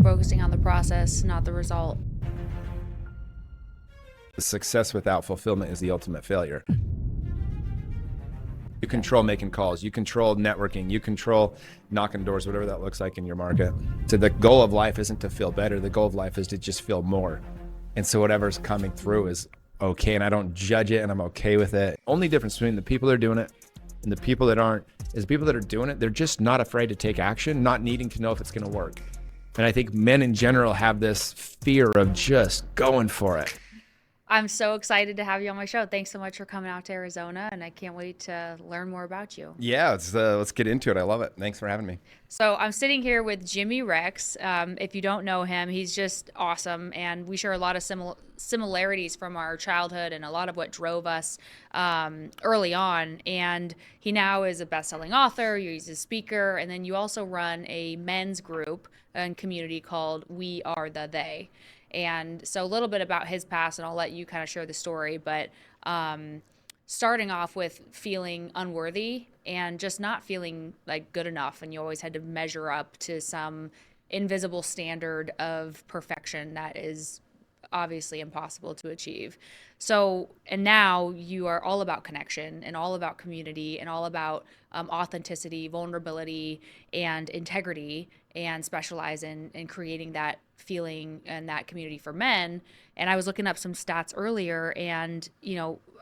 focusing on the process, not the result. Success without fulfillment is the ultimate failure. You control making calls, you control networking, you control knocking doors, whatever that looks like in your market. So the goal of life isn't to feel better. The goal of life is to just feel more. And so whatever's coming through is okay. And I don't judge it, and I'm okay with it. Only difference between the people that are doing it and the people that aren't is people that are doing it, they're just not afraid to take action, not needing to know if it's going to work. And I think men in general have this fear of just going for it. I'm so excited to have you on my show. Thanks so much for coming out to Arizona, and I can't wait to learn more about you. Yeah, let's get into it. I love it. Thanks for having me. So I'm sitting here with Jimmy Rex. If you don't know him, he's just awesome, and we share a lot of similarities from our childhood and a lot of what drove us early on. And he now is a best-selling author. He's a speaker, and then you also run a men's group and community called We Are the They. And so a little bit about his past, and I'll let you kind of share the story. But starting off with feeling unworthy and just not feeling like good enough, and you always had to measure up to some invisible standard of perfection that is obviously impossible to achieve. So, and now you are all about connection and all about community and all about authenticity, vulnerability, and integrity, and specialize in creating that feeling and that community for men. And I was looking up some stats earlier, and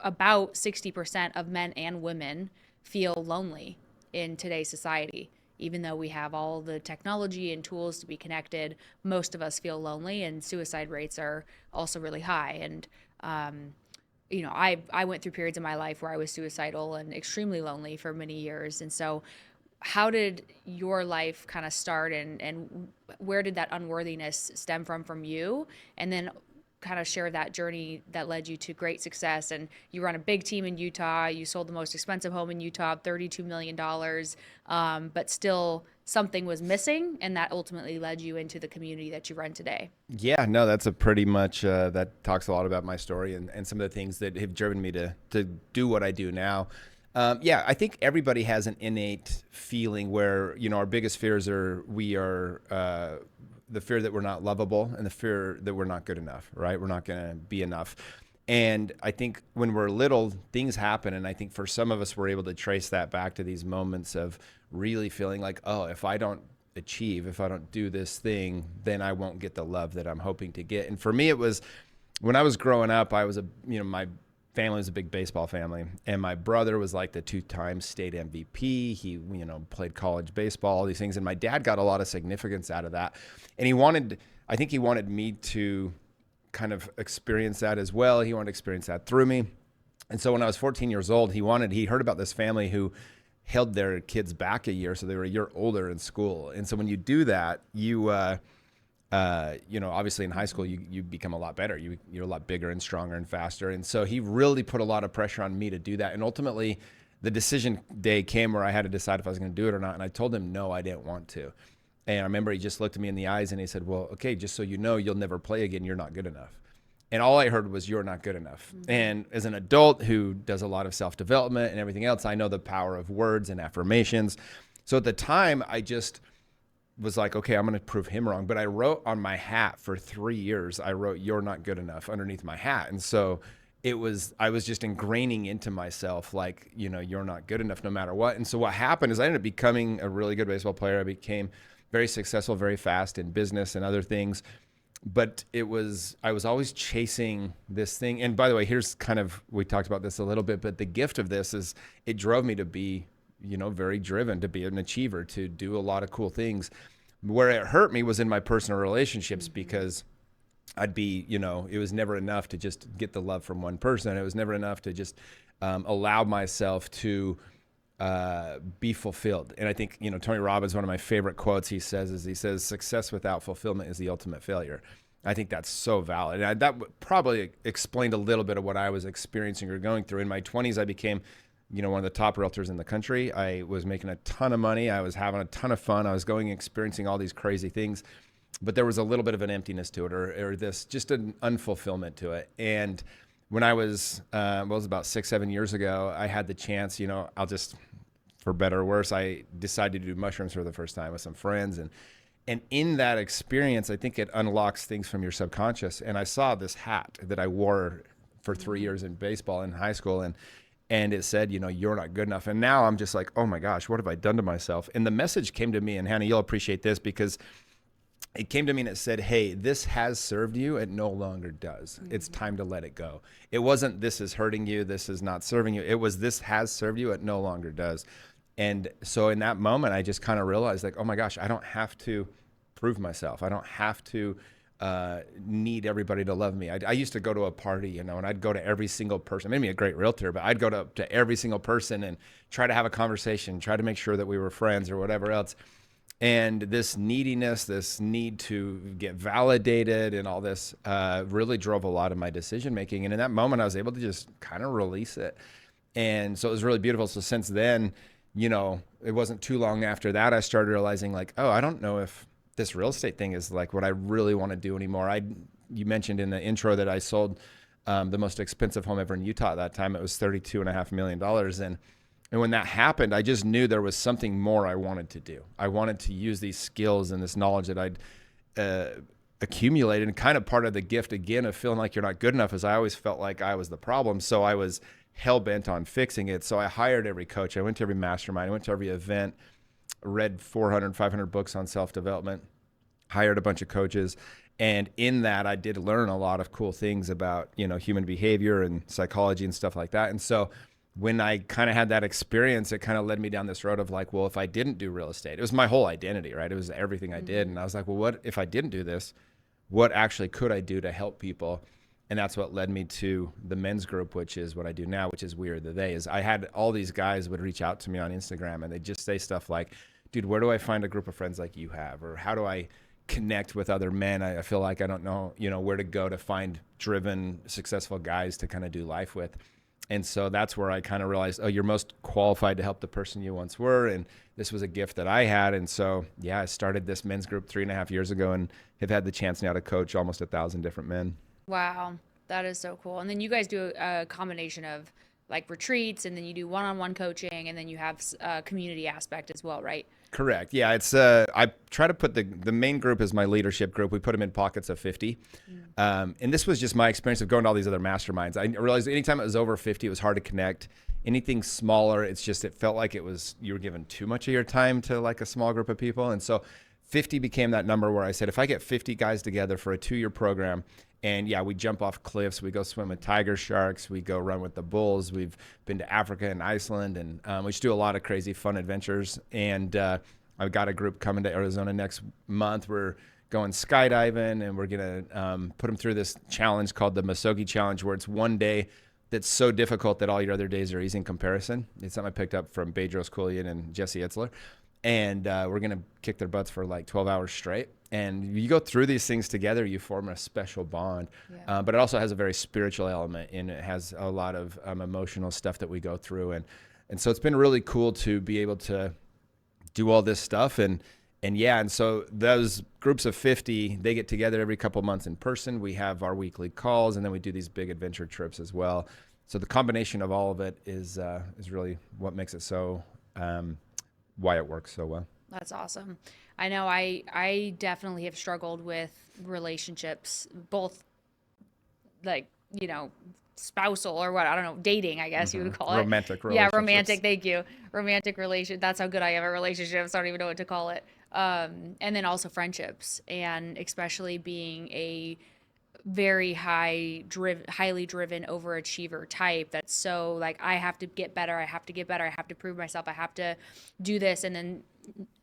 about 60% of men and women feel lonely in today's society. Even though we have all the technology and tools to be connected, most of us feel lonely, and suicide rates are also really high. And I went through periods in my life where I was suicidal and extremely lonely for many years. And so how did your life kind of start, and where did that unworthiness stem from you? And then kind of share that journey that led you to great success. And you run a big team in Utah. You sold the most expensive home in Utah, $32 million. But still something was missing, and that ultimately led you into the community that you run today. Yeah, no, that's a pretty much, that talks a lot about my story and some of the things that have driven me to do what I do now. Yeah, I think everybody has an innate feeling where, our biggest fears are, the fear that we're not lovable and the fear that we're not good enough, right? We're not going to be enough. And I think when we're little, things happen. And I think for some of us, we're able to trace that back to these moments of really feeling like, oh, if I don't achieve, if I don't do this thing, then I won't get the love that I'm hoping to get. And for me, it was when I was growing up, my family was a big baseball family, and my brother was like the 2-time state MVP. He, played college baseball, all these things. And my dad got a lot of significance out of that. And I think he wanted me to kind of experience that as well. He wanted to experience that through me. And so when I was 14 years old, he heard about this family who held their kids back a year. So they were a year older in school. And so when you do that, obviously in high school, you become a lot better. You're a lot bigger and stronger and faster. And so he really put a lot of pressure on me to do that. And ultimately, the decision day came where I had to decide if I was going to do it or not. And I told him, no, I didn't want to. And I remember he just looked at me in the eyes and he said, well, okay, just so you know, you'll never play again. You're not good enough. And all I heard was, you're not good enough. Mm-hmm. And as an adult who does a lot of self-development and everything else, I know the power of words and affirmations. So at the time, I just was like, okay, I'm going to prove him wrong. But I wrote on my hat for 3 years, I wrote, you're not good enough underneath my hat. And so I was just ingraining into myself, like, you're not good enough no matter what. And so what happened is I ended up becoming a really good baseball player. I became very successful, very fast in business and other things. But I was always chasing this thing. And by the way, here's we talked about this a little bit, but the gift of this is it drove me to be, very driven, to be an achiever, to do a lot of cool things. Where it hurt me was in my personal relationships, because I'd be, it was never enough to just get the love from one person. It was never enough to just allow myself to be fulfilled. And I think, Tony Robbins, one of my favorite quotes he says, success without fulfillment is the ultimate failure. I think that's so valid. And that probably explained a little bit of what I was experiencing or going through. In my 20s, I became, one of the top realtors in the country. I was making a ton of money. I was having a ton of fun. I was experiencing all these crazy things, but there was a little bit of an emptiness to it, or this, just an unfulfillment to it. And when I was, it was about 6-7 years ago, I had the chance, for better or worse, I decided to do mushrooms for the first time with some friends. And in that experience, I think it unlocks things from your subconscious. And I saw this hat that I wore for 3 years in baseball in high school, and it said, you're not good enough. And now I'm just like, oh my gosh, what have I done to myself? And the message came to me, and Hannah, you'll appreciate this, because it came to me and it said, hey, this has served you. It no longer does. It's time to let it go. It wasn't, this is hurting you, this is not serving you. It was, this has served you. It no longer does. And so in that moment, I just kind of realized, like, oh my gosh, I don't have to prove myself. I don't have to need everybody to love me. I used to go to a party, and I'd go to every single person. Made me a great realtor, but I'd go to every single person and try to have a conversation, try to make sure that we were friends or whatever else. And this neediness, this need to get validated and all this really drove a lot of my decision making. And in that moment, I was able to just kind of release it. And so it was really beautiful. So since then, it wasn't too long after that, I started realizing, like, oh, I don't know if this real estate thing is like what I really want to do anymore. You mentioned in the intro that I sold the most expensive home ever in Utah at that time. It was $32.5 million. And when that happened, I just knew there was something more I wanted to do. I wanted to use these skills and this knowledge that I'd accumulated. And kind of part of the gift, again, of feeling like you're not good enough, is I always felt like I was the problem. So I was hell bent on fixing it. So I hired every coach. I went to every mastermind. I went to every event, read 400, 500 books on self-development, hired a bunch of coaches. And in that, I did learn a lot of cool things about, human behavior and psychology and stuff like that. And so when I kind of had that experience, it kind of led me down this road of like, well, if I didn't do real estate, it was my whole identity, right? It was everything I did. And I was like, well, what if I didn't do this? What actually could I do to help people? And that's what led me to the men's group, which is what I do now, which is We Are the They. Is I had all these guys would reach out to me on Instagram, and they just say stuff like, dude, where do I find a group of friends like you have? Or how do I connect with other men? I feel like I don't know, where to go to find driven, successful guys to kind of do life with. And so that's where I kind of realized, oh, you're most qualified to help the person you once were. And this was a gift that I had. And so, yeah, I started this men's group 3.5 years ago and have had the chance now to coach almost 1,000 different men. Wow, that is so cool. And then you guys do a combination of like retreats, and then you do one-on-one coaching, and then you have a community aspect as well, right? Correct. Yeah, it's I try to put the main group is my leadership group. We put them in pockets of 50. And this was just my experience of going to all these other masterminds. I realized anytime it was over 50, it was hard to connect. Anything smaller, it felt like you were giving too much of your time to like a small group of people. And so 50 became that number where I said, if I get 50 guys together for a 2-year program, and yeah, we jump off cliffs, we go swim with tiger sharks, we go run with the bulls, we've been to Africa and Iceland, and we just do a lot of crazy fun adventures. And I've got a group coming to Arizona next month. We're going skydiving, and we're going to put them through this challenge called the Muskogee Challenge, where it's one day that's so difficult that all your other days are easy in comparison. It's something I picked up from Bedros Keuilian and Jesse Itzler. And we're going to kick their butts for like 12 hours straight. And you go through these things together, you form a special bond. Yeah. But it also has a very spiritual element, and it has a lot of emotional stuff that we go through. And so it's been really cool to be able to do all this stuff. And so those groups of 50, they get together every couple months in person. We have our weekly calls, and then we do these big adventure trips as well. So the combination of all of it is really what makes it so why it works so well. That's awesome. I know I definitely have struggled with relationships, both like, spousal or what, I don't know, dating, I guess you would call it. Romantic Yeah, relationships. romantic, thank you. Romantic relation. That's how good I am at relationships. I don't even know what to call it. And then also friendships, and especially being a very highly driven overachiever type that's so like, I have to get better, I have to get better, I have to prove myself, I have to do this, and then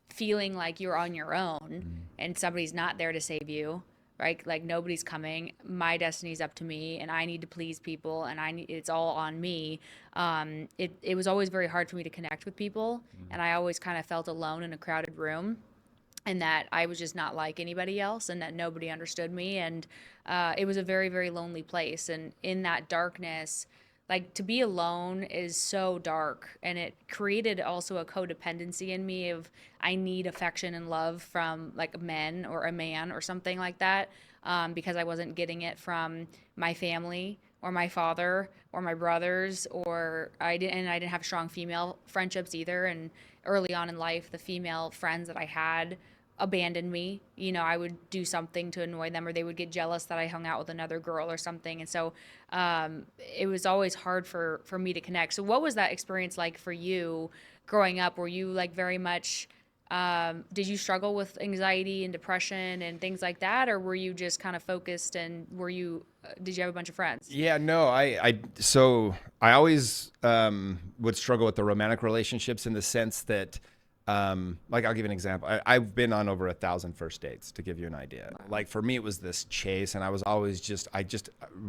feeling like you're on your own and somebody's not there to save you, right? Like nobody's coming, my destiny's up to me, and I need to please people, and it's all on me. It was always very hard for me to connect with people, and I always kind of felt alone in a crowded room, and that I was just not like anybody else, and that nobody understood me. And it was a very, very lonely place. And in that darkness, like, to be alone is so dark. And it created also a codependency in me of, I need affection and love from like men or a man or something like that, because I wasn't getting it from my family or my father or my brothers, or I didn't have strong female friendships either. And early on in life, the female friends that I had abandon me. You know, I would do something to annoy them, or they would get jealous that I hung out with another girl or something. And so it was always hard for me to connect. So what was that experience like for you growing up? Were you like very much did you struggle with anxiety and depression and things like that, or were you just kind of focused, and were you did you have a bunch of friends? Yeah, no, so I always would struggle with the romantic relationships in the sense that, like, I'll give you an example. I've been on over 1,000 first dates, to give you an idea. Wow. Like, for me, it was this chase, and I was always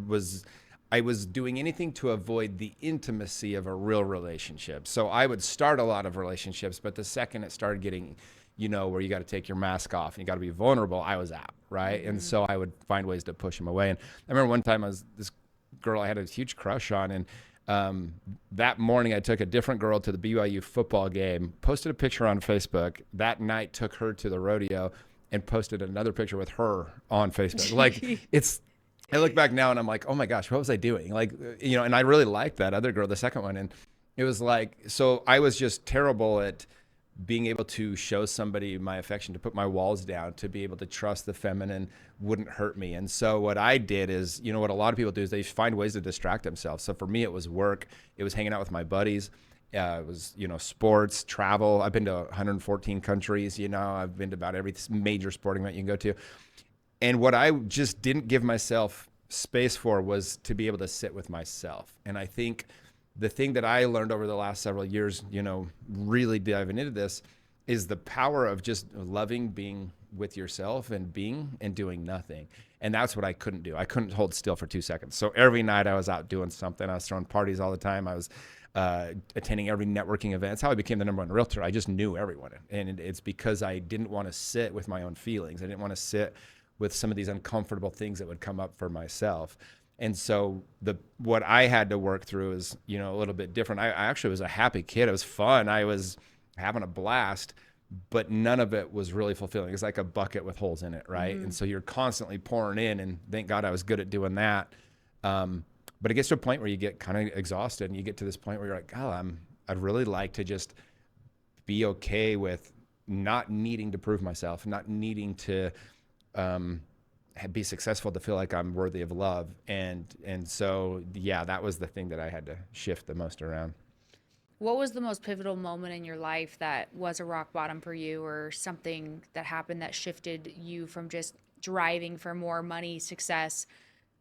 was, I was doing anything to avoid the intimacy of a real relationship. So I would start a lot of relationships, but the second it started getting, where you got to take your mask off and you got to be vulnerable, I was out, right? And Mm-hmm. so I would find ways to push them away. And I remember one time this girl I had a huge crush on, and that morning I took a different girl to the BYU football game, posted a picture on Facebook. That night took her to the rodeo and posted another picture with her on Facebook. Like, it's I look back now and I'm like, oh my gosh, what was I doing? Like, and I really liked that other girl, the second one. And it was like, so I was just terrible at being able to show somebody my affection, to put my walls down, to be able to trust the feminine wouldn't hurt me. And so what I did is, what a lot of people do is they find ways to distract themselves. So for me, it was work. It was hanging out with my buddies. It was, sports, travel. I've been to 114 countries. I've been to about every major sporting event you can go to. And what I just didn't give myself space for was to be able to sit with myself. And I think the thing that I learned over the last several years, really diving into this, is the power of just loving being with yourself and being and doing nothing. And that's what I couldn't do. I couldn't hold still for 2 seconds. So every night I was out doing something. I was throwing parties all the time. I was attending every networking event. That's how I became the number one realtor. I just knew everyone. And it's because I didn't want to sit with my own feelings. I didn't want to sit with some of these uncomfortable things that would come up for myself. And so what I had to work through is, a little bit different. I actually was a happy kid. It was fun. I was having a blast, but none of it was really fulfilling. It's like a bucket with holes in it, right? Mm-hmm. And so you're constantly pouring in, and thank God I was good at doing that. But it gets to a point where you get kind of exhausted, and you get to this point where you're like, oh, I'd really like to just be okay with not needing to prove myself, not needing to be successful, to feel like I'm worthy of love. And so, yeah, that was the thing that I had to shift the most around. What was the most pivotal moment in your life that was a rock bottom for you, or something that happened that shifted you from just driving for more money, success,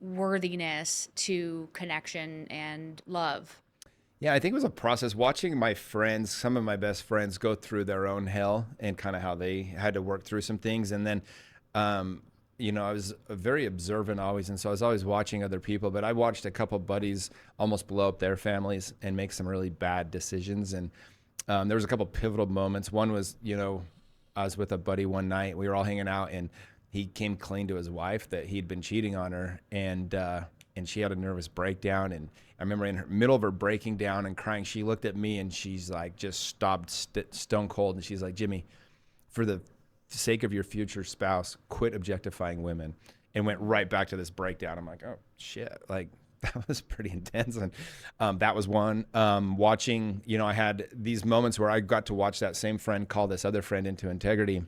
worthiness to connection and love? Yeah, I think it was a process watching my friends, some of my best friends, go through their own hell and kind of how they had to work through some things. And then, um, I was very observant always. And so I was always watching other people, but I watched a couple buddies almost blow up their families and make some really bad decisions. And there was a couple pivotal moments. One was, I was with a buddy one night. We were all hanging out, and he came clean to his wife that he'd been cheating on her. And she had a nervous breakdown. And I remember in the middle of her breaking down and crying, she looked at me and she's like, just stopped stone cold. And she's like, Jimmy, for the sake of your future spouse, quit objectifying women. And went right back to this breakdown. I'm like, oh shit, like that was pretty intense. And that was one. Watching, I had these moments where I got to watch that same friend call this other friend into integrity.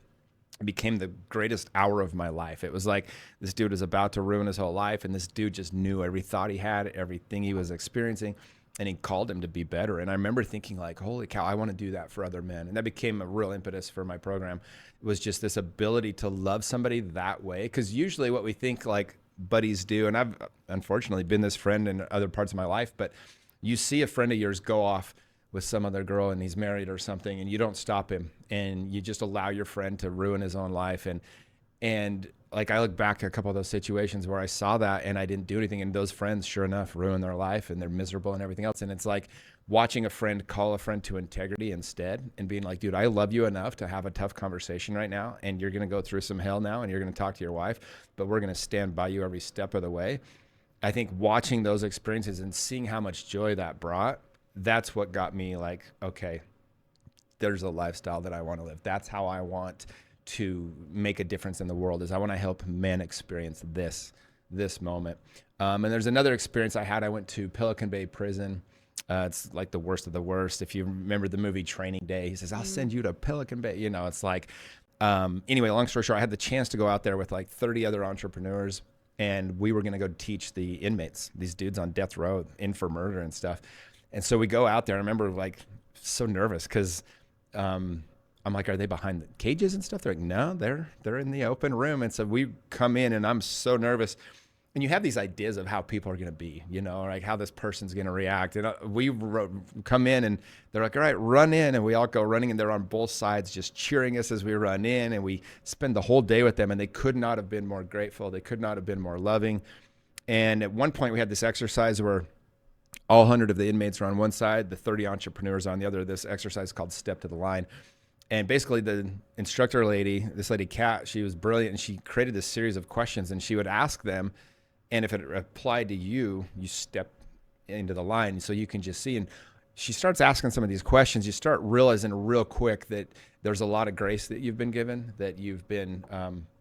It became the greatest hour of my life. It was like this dude was about to ruin his whole life, and this dude just knew every thought he had, everything he was experiencing, and he called him to be better. And I remember thinking, like, holy cow, I want to do that for other men. And that became a real impetus for my program. It was just this ability to love somebody that way. Because usually what we think like buddies do, and I've unfortunately been this friend in other parts of my life, but you see a friend of yours go off with some other girl and he's married or something, and you don't stop him, and you just allow your friend to ruin his own life. And like, I look back at a couple of those situations where I saw that and I didn't do anything, and those friends sure enough ruin their life and they're miserable and everything else. And it's like watching a friend call a friend to integrity instead, and being like, dude, I love you enough to have a tough conversation right now, and you're going to go through some hell now, and you're going to talk to your wife, but we're going to stand by you every step of the way. I think watching those experiences and seeing how much joy that brought, that's what got me like, okay, there's a lifestyle that I want to live. That's how I want to make a difference in the world, is I want to help men experience this moment. And there's another experience I had. I went to Pelican Bay Prison. It's like the worst of the worst. If you remember the movie Training Day, he says, I'll send you to Pelican Bay. It's like, Anyway, long story short, I had the chance to go out there with like 30 other entrepreneurs, and we were going to go teach the inmates, these dudes on death row in for murder and stuff. And so we go out there. I remember like so nervous because I'm like, are they behind the cages and stuff? They're like, no, they're in the open room. And so we come in, and I'm so nervous. And you have these ideas of how people are going to be, like how this person's going to react. And we come in, and they're like, all right, run in. And we all go running, and they're on both sides just cheering us as we run in. And we spend the whole day with them, and they could not have been more grateful. They could not have been more loving. And at one point we had this exercise where all 100 of the inmates are on one side, the 30 entrepreneurs on the other. This exercise called Step to the Line. And basically the instructor lady, this lady Kat, she was brilliant, and she created this series of questions, and she would ask them, and if it applied to you, you step into the line so you can just see. And she starts asking some of these questions. You start realizing real quick that there's a lot of grace that you've been given, that you've been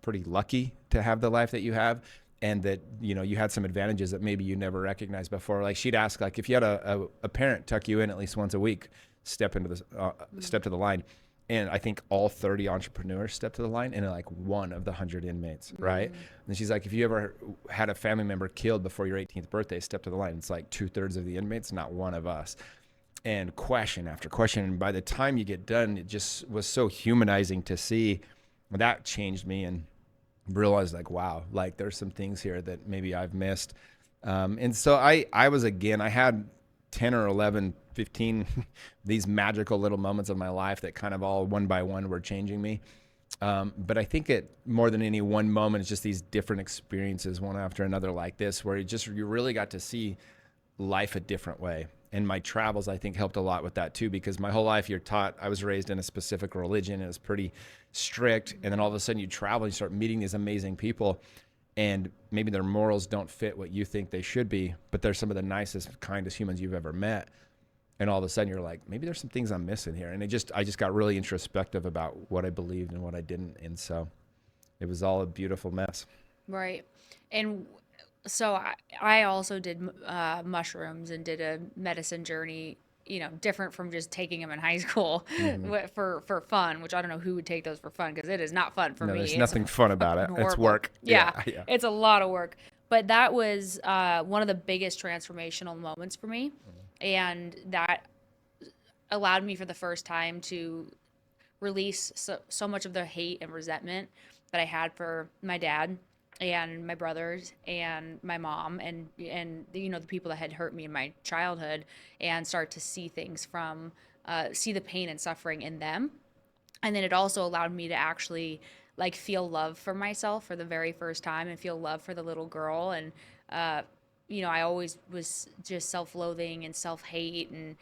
pretty lucky to have the life that you have, and that you had some advantages that maybe you never recognized before. Like she'd ask, like if you had a parent tuck you in at least once a week, step to the line. And I think all 30 entrepreneurs stepped to the line, and like one of the 100 inmates, right? And she's like, if you ever had a family member killed before your 18th birthday, step to the line. It's like 2/3 of the inmates, not one of us. And question after question. And by the time you get done, it just was so humanizing to see. That changed me, and realized like, wow, like there's some things here that maybe I've missed. And so I had 10 or 11, 15, these magical little moments of my life that kind of all one by one were changing me. But I think it more than any one moment, it's just these different experiences, one after another like this, where you really got to see life a different way. And my travels, I think, helped a lot with that too, because my whole life I was raised in a specific religion. It was pretty strict. And then all of a sudden you travel and you start meeting these amazing people, and maybe their morals don't fit what you think they should be, but they're some of the nicest, kindest humans you've ever met. And all of a sudden you're like, maybe there's some things I'm missing here. And I just got really introspective about what I believed and what I didn't. And so it was all a beautiful mess. Right. And so I also did mushrooms and did a medicine journey, different from just taking them in high school for fun, which I don't know who would take those for fun, because it is not fun for No, me. there's It's nothing fun about it. horrible. It's work. Yeah, Yeah. it's a lot of work. But that was one of the biggest transformational moments for me. And that allowed me for the first time to release so much of the hate and resentment that I had for my dad and my brothers and my mom and the people that had hurt me in my childhood, and start to see things from see the pain and suffering in them. And then it also allowed me to actually like feel love for myself for the very first time, and feel love for the little girl. And I always was just self-loathing and self-hate and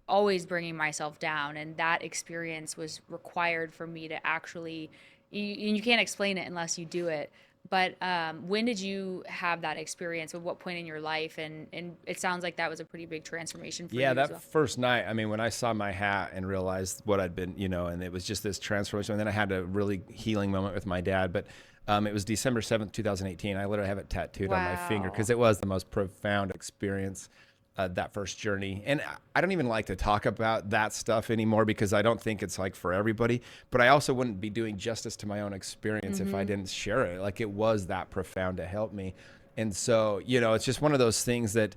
always bringing myself down, and that experience was required for me to actually you can't explain it unless you do it. But when did you have that experience? At what point in your life? And it sounds like that was a pretty big transformation for you Yeah, as that well. first night, I mean, when I saw my hat and realized what I'd been, and it was just this transformation. And then I had a really healing moment with my dad. But it was December 7th, 2018. I literally have it tattooed on my finger, Wow. because it was the most profound experience, that first journey. And I don't even like to talk about that stuff anymore, because I don't think it's like for everybody. But I also wouldn't be doing justice to my own experience if I didn't share it. Like, it was that profound to help me. And so, it's just one of those things that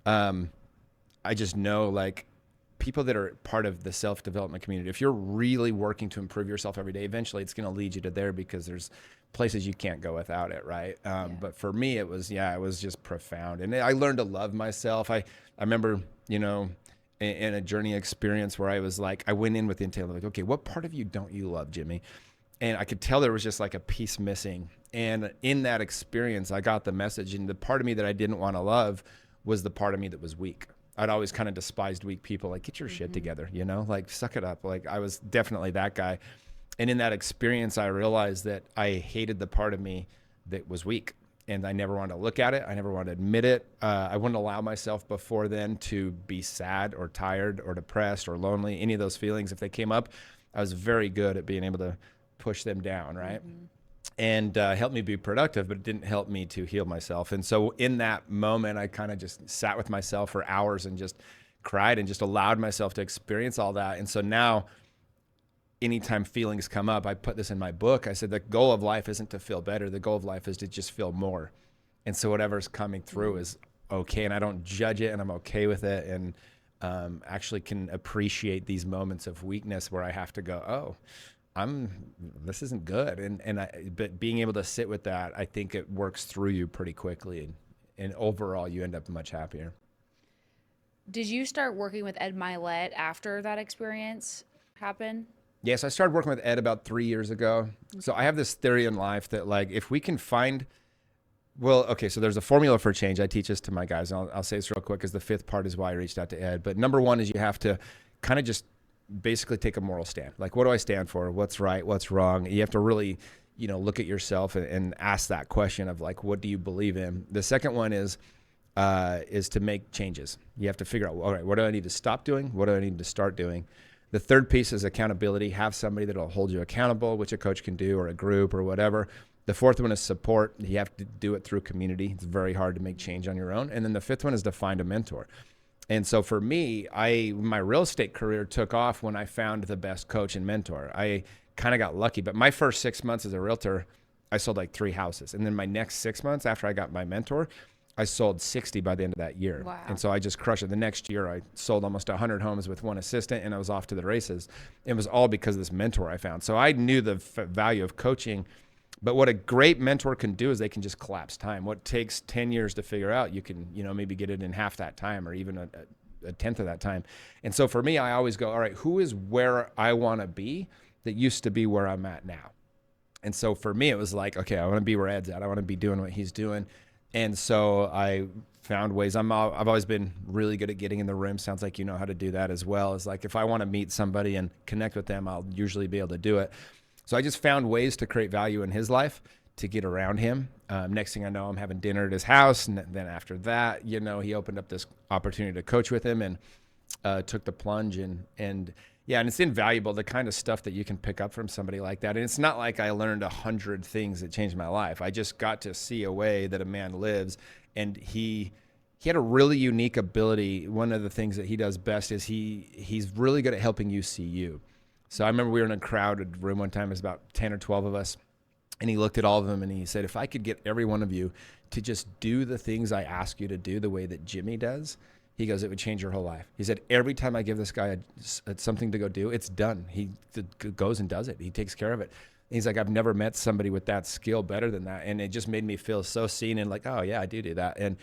I just know, like, people that are part of the self-development community, if you're really working to improve yourself every day, eventually it's going to lead you to there, because there's places you can't go without it, right? But for me, it was just profound. And I learned to love myself. I remember, in a journey experience where I was like, I went in with the intent of like, okay, what part of you don't you love, Jimmy? And I could tell there was just like a piece missing. And in that experience, I got the message. And the part of me that I didn't want to love was the part of me that was weak. I'd always kind of despised weak people. Like, get your shit together, like, suck it up. Like, I was definitely that guy. And in that experience, I realized that I hated the part of me that was weak. And I never wanted to look at it. I never wanted to admit it. I wouldn't allow myself before then to be sad or tired or depressed or lonely. Any of those feelings, if they came up, I was very good at being able to push them down, right? And helped me be productive, but it didn't help me to heal myself. And so in that moment, I kind of just sat with myself for hours and just cried and just allowed myself to experience all that. And so now anytime feelings come up, I put this in my book. I said, the goal of life isn't to feel better. The goal of life is to just feel more. And so whatever's coming through is okay. And I don't judge it, and I'm okay with it. And actually can appreciate these moments of weakness where I have to go, oh, this isn't good. But being able to sit with that, I think it works through you pretty quickly. And overall, you end up much happier. Did you start working with Ed Milet after that experience happened? Yes, I started working with Ed about 3 years ago. So I have this theory in life that, like, if we can find, well, okay, so there's a formula for change. I teach this to my guys. And I'll say this real quick because the fifth part is why I reached out to Ed. But number one is you have to kind of just basically take a moral stand. Like, what do I stand for? What's right? What's wrong? You have to really, look at yourself and ask that question of, like, what do you believe in? The second one is to make changes. You have to figure out, all right, what do I need to stop doing? What do I need to start doing? The third piece is accountability. Have somebody that will hold you accountable, which a coach can do, or a group or whatever. The fourth one is support. You have to do it through community. It's very hard to make change on your own. And then the fifth one is to find a mentor. And so for me, my real estate career took off when I found the best coach and mentor. I kind of got lucky, but my first 6 months as a realtor, I sold like 3 houses. And then my next 6 months after I got my mentor, I sold 60 by the end of that year. Wow. And so I just crushed it. The next year, I sold almost 100 homes with one assistant, and I was off to the races. It was all because of this mentor I found. So I knew the value of coaching. But what a great mentor can do is they can just collapse time. What takes 10 years to figure out, you can, maybe get it in half that time, or even a tenth of that time. And so for me, I always go, all right, who is where I want to be that used to be where I'm at now? And so for me, it was like, okay, I want to be where Ed's at. I want to be doing what he's doing. And so I found ways. I've always been really good at getting in the room. Sounds like you know how to do that as well. It's like, if I want to meet somebody and connect with them, I'll usually be able to do it. So I just found ways to create value in his life to get around him. Next thing I know, I'm having dinner at his house. And then after that, he opened up this opportunity to coach with him, and took the plunge. And it's invaluable, the kind of stuff that you can pick up from somebody like that. And it's not like I learned 100 things that changed my life. I just got to see a way that a man lives. And he had a really unique ability. One of the things that he does best is he's really good at helping you see you. So I remember we were in a crowded room one time. It was about 10 or 12 of us. And he looked at all of them and he said, if I could get every one of you to just do the things I ask you to do the way that Jimmy does, he goes, it would change your whole life. He said, every time I give this guy something to go do, it's done. He goes and does it. He takes care of it. And he's like, I've never met somebody with that skill better than that. And it just made me feel so seen and like, oh yeah, I do that. And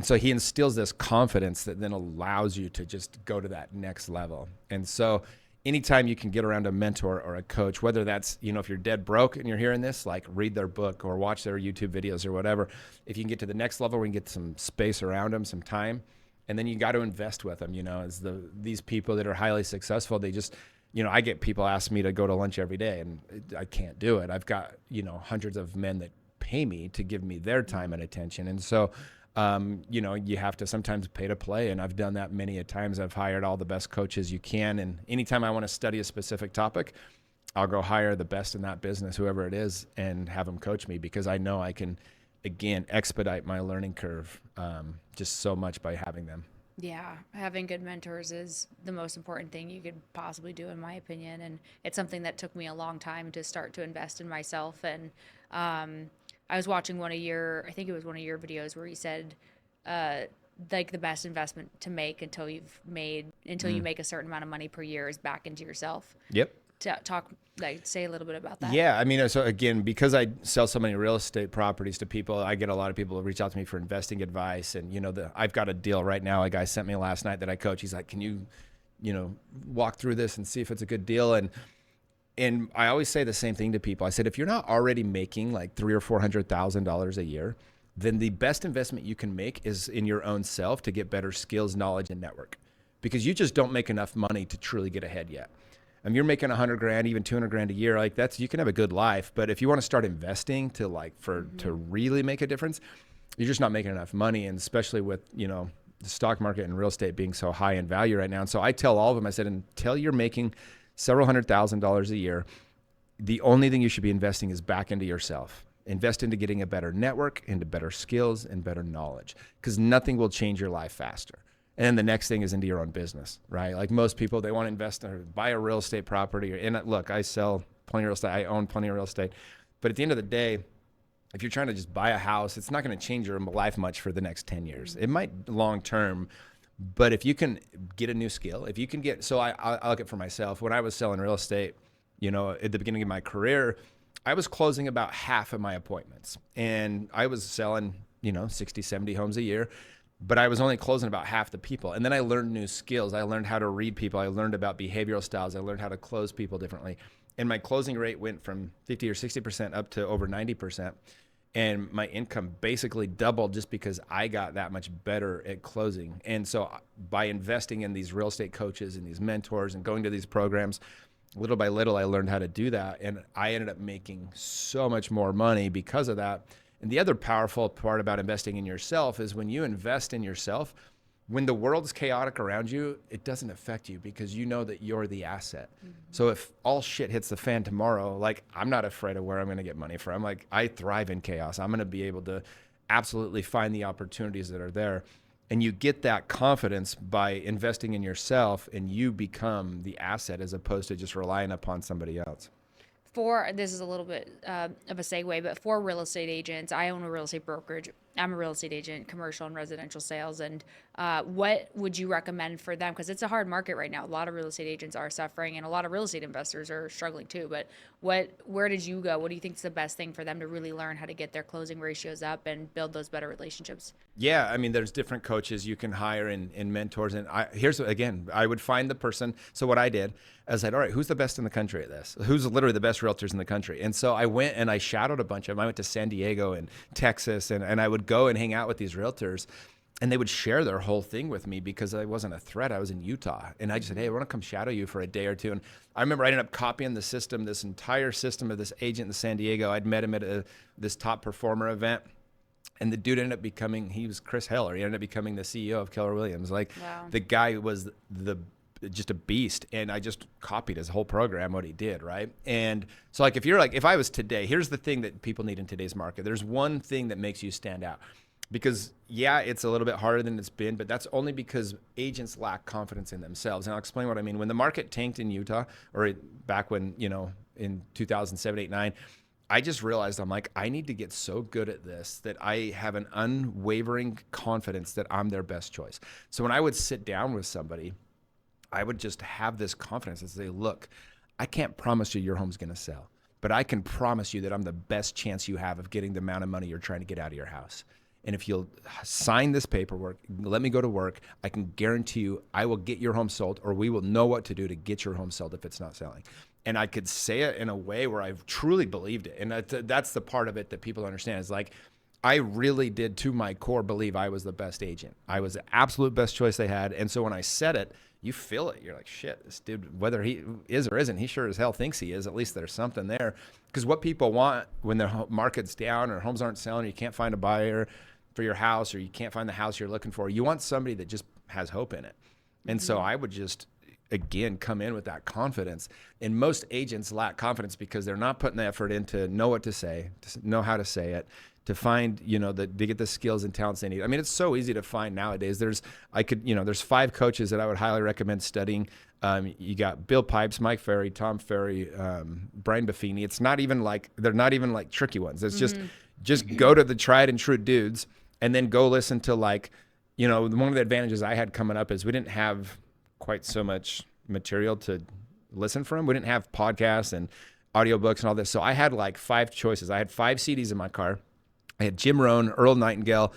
so he instills this confidence that then allows you to just go to that next level. And so anytime you can get around a mentor or a coach, whether that's, if you're dead broke and you're hearing this, like, read their book or watch their YouTube videos or whatever. If you can get to the next level, we can get some space around them, some time. And then you got to invest with them, as these people that are highly successful, they just, I get people ask me to go to lunch every day, and I can't do it. I've got, hundreds of men that pay me to give me their time and attention. And so, you have to sometimes pay to play. And I've done that many a times. I've hired all the best coaches you can. And anytime I want to study a specific topic, I'll go hire the best in that business, whoever it is, and have them coach me, because I know I can, again, expedite my learning curve just so much by having them. Yeah, having good mentors is the most important thing you could possibly do, in my opinion. And it's something that took me a long time to start to invest in myself. And I was watching I think it was one of your videos where you said, like, the best investment to make until you make a certain amount of money per year is back into yourself. Yep. Say a little bit about that. Yeah, I mean, so again, because I sell so many real estate properties to people, I get a lot of people who reach out to me for investing advice. And I've got a deal right now. A guy sent me last night that I coach. He's like, can you walk through this and see if it's a good deal? And I always say the same thing to people. I said, if you're not already making like $300,000 or $400,000 a year, then the best investment you can make is in your own self to get better skills, knowledge, and network, because you just don't make enough money to truly get ahead yet. You're making 100 grand, even 200 grand a year. Like, you can have a good life, but if you want to start investing to really make a difference, you're just not making enough money. And especially with, the stock market and real estate being so high in value right now. And so I tell all of them, I said, until you're making several $100,000 a year, the only thing you should be investing is back into yourself. Invest into getting a better network, into better skills and better knowledge, because nothing will change your life faster. And then the next thing is into your own business, right? Like most people, they want to invest or buy a real estate property. And look, I sell plenty of real estate. I own plenty of real estate. But at the end of the day, if you're trying to just buy a house, it's not going to change your life much for the next 10 years. It might long term, but if you can get a new skill, if you can get, so I look at it for myself. When I was selling real estate, at the beginning of my career, I was closing about half of my appointments, and I was selling, 60, 70 homes a year, but I was only closing about half the people. And then I learned new skills. I learned how to read people. I learned about behavioral styles. I learned how to close people differently. And my closing rate went from 50 or 60% up to over 90%. And my income basically doubled just because I got that much better at closing. And so by investing in these real estate coaches and these mentors and going to these programs, little by little, I learned how to do that. And I ended up making so much more money because of that. And the other powerful part about investing in yourself is when you invest in yourself, when the world's chaotic around you, it doesn't affect you because you know that you're the asset. Mm-hmm. So if all shit hits the fan tomorrow, like I'm not afraid of where I'm going to get money from. Like I thrive in chaos. I'm going to be able to absolutely find the opportunities that are there. And you get that confidence by investing in yourself, and you become the asset as opposed to just relying upon somebody else. This is a little bit of a segue, but for real estate agents, I own a real estate brokerage. I'm a real estate agent, commercial and residential sales. And what would you recommend for them? Because it's a hard market right now. A lot of real estate agents are suffering, and a lot of real estate investors are struggling too. But where did you go? What do you think is the best thing for them to really learn how to get their closing ratios up and build those better relationships? Yeah, I mean, there's different coaches you can hire and mentors. And I would find the person. So what I did, I said, all right, who's the best in the country at this? Who's literally the best realtors in the country? And so I went and I shadowed a bunch of them. I went to San Diego and Texas, and I would go and hang out with these realtors, and they would share their whole thing with me because I wasn't a threat. I was in Utah. And I just said, hey, I want to come shadow you for a day or two. And I remember I ended up copying the system, this entire system of this agent in San Diego. I'd met him at this top performer event. And the dude ended up he was Chris Heller. He ended up becoming the CEO of Keller Williams. Like, wow. The guy was just a beast. And I just copied his whole program, what he did, right? And so if I was today, here's the thing that people need in today's market. There's one thing that makes you stand out. Because yeah, it's a little bit harder than it's been, but that's only because agents lack confidence in themselves. And I'll explain what I mean. When the market tanked in Utah, or back when, in 2007, 8, 9, I just realized I need to get so good at this that I have an unwavering confidence that I'm their best choice. So when I would sit down with somebody, I would just have this confidence and say, look, I can't promise you your home's going to sell, but I can promise you that I'm the best chance you have of getting the amount of money you're trying to get out of your house. And if you'll sign this paperwork, let me go to work, I can guarantee you I will get your home sold, or we will know what to do to get your home sold if it's not selling. And I could say it in a way where I've truly believed it. And that's the part of it that people understand is like, I really did to my core believe I was the best agent. I was the absolute best choice they had. And so when I said it, you feel it. You're like, shit, this dude, whether he is or isn't, he sure as hell thinks he is. At least there's something there. Because what people want when their market's down or homes aren't selling, or you can't find a buyer for your house, or you can't find the house you're looking for, you want somebody that just has hope in it. And so I would just, again, come in with that confidence. And most agents lack confidence because they're not putting the effort in to know what to say, to know how to say it, to find, to get the skills and talents they need. I mean, it's so easy to find nowadays. There's 5 coaches that I would highly recommend studying. You got Bill Pipes, Mike Ferry, Tom Ferry, Brian Buffini. They're not even like tricky ones. It's just go to the tried and true dudes, and then go listen to one of the advantages I had coming up is we didn't have quite so much material to listen from. We didn't have podcasts and audiobooks and all this. So I had 5 choices. I had 5 CDs in my car. I had Jim Rohn, Earl Nightingale,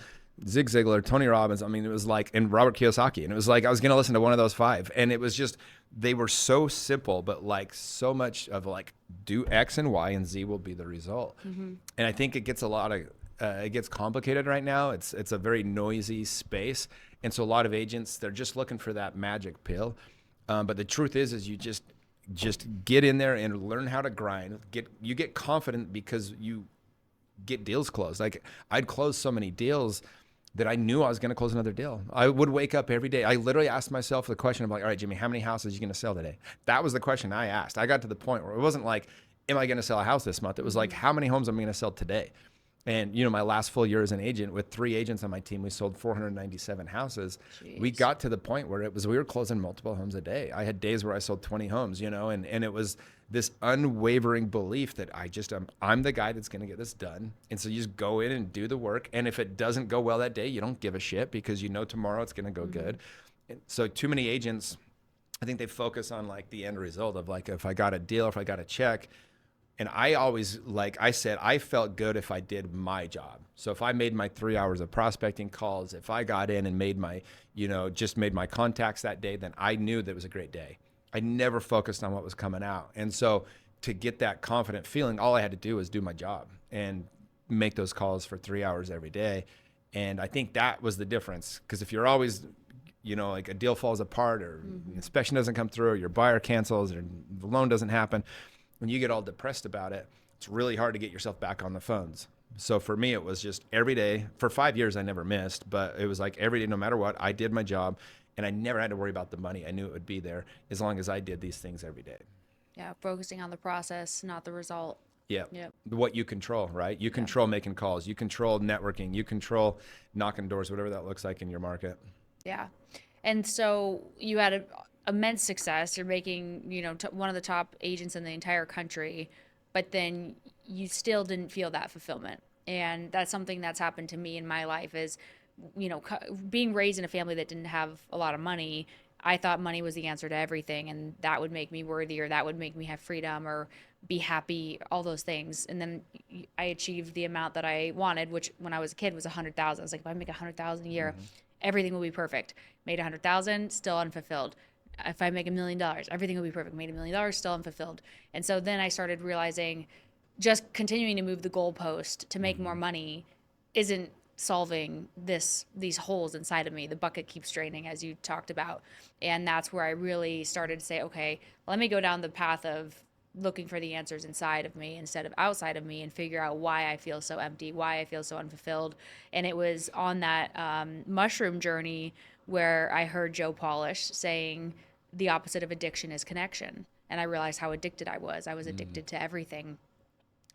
Zig Ziglar, Tony Robbins. I mean, it was and Robert Kiyosaki. And it was I was going to listen to one of those 5. And it was just, they were so simple, but so much of do X and Y and Z will be the result. Mm-hmm. And I think it gets it gets complicated right now. It's a very noisy space. And so a lot of agents, they're just looking for that magic pill. But the truth is you just get in there and learn how to grind. You get confident because you get deals closed. I'd close so many deals that I knew I was going to close another deal. I would wake up every day. I literally asked myself the question of all right, Jimmy, how many houses are you going to sell today? That was the question I asked. I got to the point where it wasn't am I going to sell a house this month? It was how many homes am I going to sell today? And, my last full year as an agent with 3 agents on my team, we sold 497 houses. We Jeez. got to the point where we were closing multiple homes a day. I had days where I sold 20 homes, and it was this unwavering belief that I'm the guy that's going to get this done. And so you just go in and do the work. And if it doesn't go well that day, you don't give a shit because tomorrow it's going to go good. And so too many agents, I think they focus on like the end result of like, if I got a deal, if I got a check. And I always, like I said, I felt good if I did my job. So if I made my 3 hours of prospecting calls, if I got in and made just made my contacts that day, then I knew that it was a great day. I never focused on what was coming out. And so to get that confident feeling, all I had to do was do my job and make those calls for 3 hours every day. And I think that was the difference. Because if you're always, like a deal falls apart or inspection doesn't come through or your buyer cancels or the loan doesn't happen, when you get all depressed about it, it's really hard to get yourself back on the phones. So for me, it was just every day. For 5 years, I never missed, but it was like every day, no matter what, I did my job, and I never had to worry about the money. I knew it would be there as long as I did these things every day. Yeah, focusing on the process, not the result. Yeah. Yep. What you control, right? You Yeah. control making calls. You control networking. You control knocking doors, whatever that looks like in your market. Yeah. And so you had immense success. You're making, one of the top agents in the entire country, but then you still didn't feel that fulfillment. And that's something that's happened to me in my life is, being raised in a family that didn't have a lot of money. I thought money was the answer to everything, and that would make me worthy, or that would make me have freedom, or be happy, all those things. And then I achieved the amount that I wanted, which when I was a kid was 100,000. I was like, if I make 100,000 a year, everything will be perfect. Made 100,000, still unfulfilled. If I make $1 million, everything will be perfect. Made $1 million, still unfulfilled. And so then I started realizing just continuing to move the goalpost to make more money isn't solving these holes inside of me. The bucket keeps draining, as you talked about. And that's where I really started to say, okay, let me go down the path of looking for the answers inside of me instead of outside of me, and figure out why I feel so empty, why I feel so unfulfilled. And it was on that mushroom journey where I heard Joe Polish saying the opposite of addiction is connection. And I realized how addicted I was. I was addicted to everything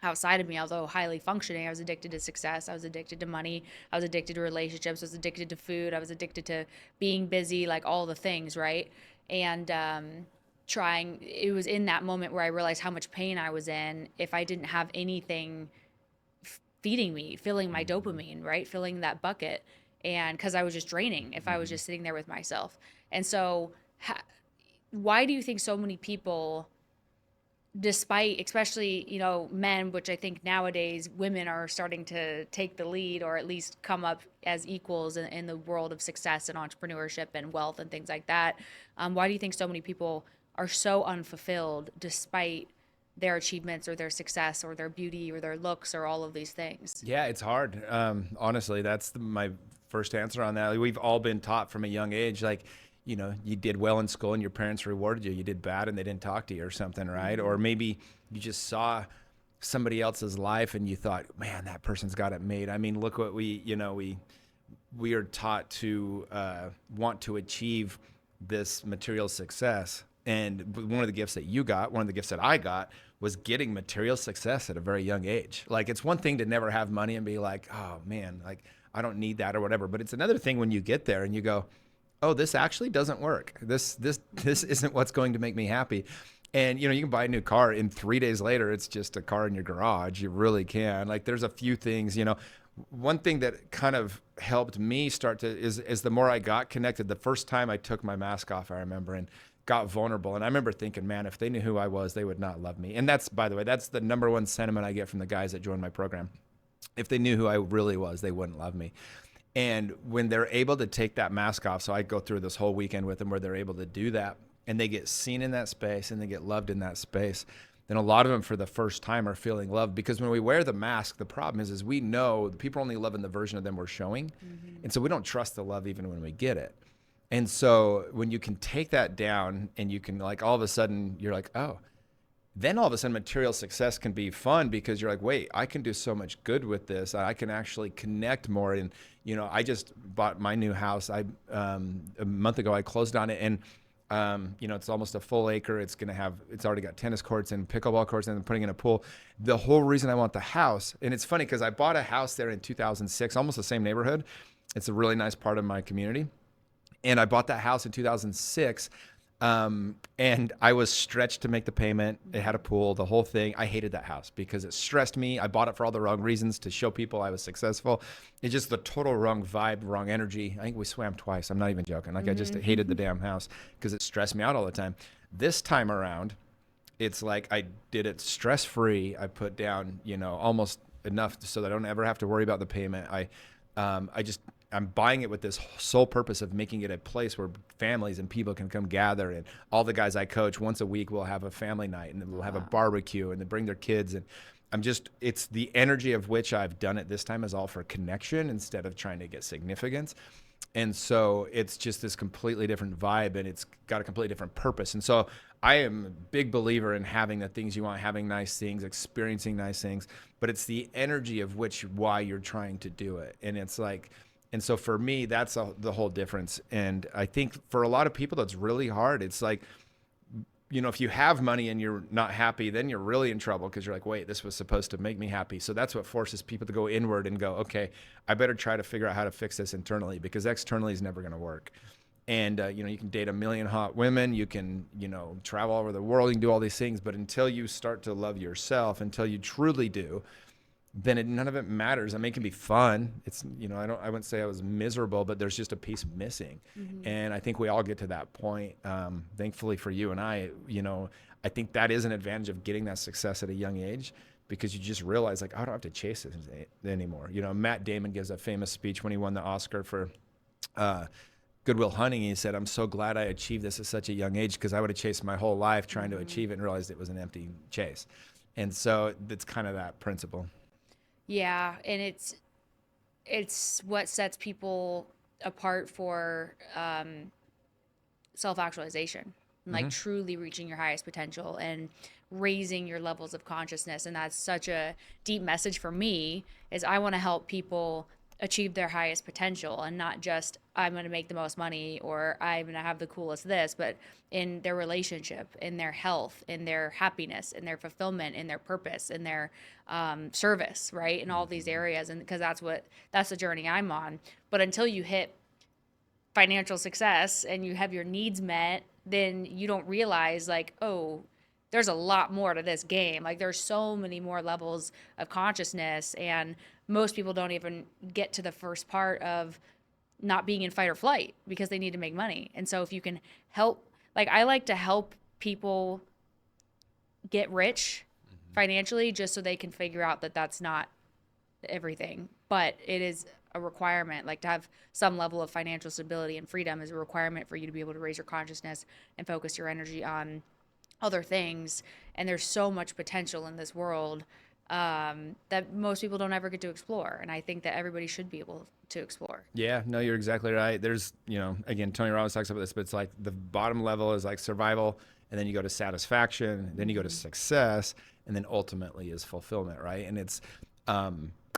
outside of me. Although highly functioning, I was addicted to success. I was addicted to money. I was addicted to relationships. I was addicted to food. I was addicted to being busy, like all the things, right? And it was in that moment where I realized how much pain I was in if I didn't have anything feeding me, filling my dopamine, right? Filling that bucket. And because I was just draining if I was just sitting there with myself. And so, why do you think so many people, despite, especially, men, which I think nowadays women are starting to take the lead, or at least come up as equals in the world of success and entrepreneurship and wealth and things like that, why do you think so many people are so unfulfilled despite their achievements or their success or their beauty or their looks or all of these things? Yeah, it's hard. Honestly, that's my first answer on that. We've all been taught from a young age, like, you did well in school and your parents rewarded you. You did bad and they didn't talk to you or something, right? Or maybe you just saw somebody else's life and you thought, man, that person's got it made. I mean, look what we are taught to want to achieve this material success. And one of the gifts that you got, one of the gifts that I got, was getting material success at a very young age. Like, it's one thing to never have money and be like, oh man, like I don't need that or whatever. But it's another thing when you get there and you go, oh, this actually doesn't work. This isn't what's going to make me happy. And you can buy a new car and 3 days later it's just a car in your garage. You really can. Like, there's a few things, one thing that kind of helped me start to is the more I got connected. The first time I took my mask off, I remember, and got vulnerable. And I remember thinking, man, if they knew who I was, they would not love me. And that's, by the way, that's the number one sentiment I get from the guys that join my program. If they knew who I really was, they wouldn't love me. And when they're able to take that mask off, so I go through this whole weekend with them where they're able to do that, and they get seen in that space and they get loved in that space, then a lot of them for the first time are feeling loved. Because when we wear the mask, the problem is we know the people only love in the version of them we're showing. And so we don't trust the love even when we get it. And so when you can take that down and you can, like, all of a sudden you're like, oh, then all of a sudden material success can be fun, because you're like, wait, I can do so much good with this. I can actually connect more. And, I just bought my new house. A month ago, I closed on it, and It's almost a full acre. It's already got tennis courts and pickleball courts and putting in a pool. The whole reason I want the house, and it's funny because I bought a house there in 2006, almost the same neighborhood. It's a really nice part of my community. And I bought that house in 2006. And I was stretched to make the payment. It had a pool, the whole thing. I hated that house because it stressed me. I bought it for all the wrong reasons, to show people I was successful. It's just the total wrong vibe, wrong energy. I think we swam twice. I'm not even joking. Like, I just hated the damn house because it stressed me out all the time. This time around, it's like I did it stress free. I put down, almost enough so that I don't ever have to worry about the payment. I'm buying it with this sole purpose of making it a place where families and people can come gather. And all the guys I coach, once a week, we'll have a family night, and then we'll have a barbecue, and they bring their kids. And it's the energy of which I've done it this time is all for connection instead of trying to get significance. And so it's just this completely different vibe, and it's got a completely different purpose. And so I am a big believer in having the things you want, having nice things, experiencing nice things, but it's the energy of why you're trying to do it. And it's like, and so for me, that's the whole difference. And I think for a lot of people, that's really hard. It's like, if you have money and you're not happy, then you're really in trouble because you're like, wait, this was supposed to make me happy. So that's what forces people to go inward and go, okay, I better try to figure out how to fix this internally, because externally is never going to work. And, you can date a million hot women, you can, travel all over the world, you can do all these things. But until you start to love yourself, until you truly do, then none of it matters. I mean, it can be fun. It's, I wouldn't say I was miserable, but there's just a piece missing. And I think we all get to that point. Thankfully for you and I think that is an advantage of getting that success at a young age, because you just realize, like, I don't have to chase this anymore. Matt Damon gives a famous speech when he won the Oscar for Good Will Hunting. He said, "I'm so glad I achieved this at such a young age, because I would have chased my whole life trying to achieve it and realized it was an empty chase." And so it's kind of that principle. Yeah, and it's what sets people apart for self-actualization, like truly reaching your highest potential and raising your levels of consciousness. And that's such a deep message for me, is I want to help people achieve their highest potential, and not just I'm going to make the most money or I'm going to have the coolest this, but in their relationship, in their health, in their happiness, in their fulfillment, in their purpose, in their service, right? In all these areas. And because that's the journey I'm on. But until you hit financial success and you have your needs met, then you don't realize, like, oh, there's a lot more to this game. Like, there's so many more levels of consciousness, and most people don't even get to the first part of not being in fight or flight because they need to make money. And so if you can help, like, I like to help people get rich financially, just so they can figure out that that's not everything, but it is a requirement. Like, to have some level of financial stability and freedom is a requirement for you to be able to raise your consciousness and focus your energy on other things. And there's so much potential in this world that most people don't ever get to explore. And I think that everybody should be able to explore. Yeah, no, you're exactly right. There's, again, Tony Robbins talks about this, but it's like the bottom level is like survival, and then you go to satisfaction, then you go to success, and then ultimately is fulfillment, right? And it's,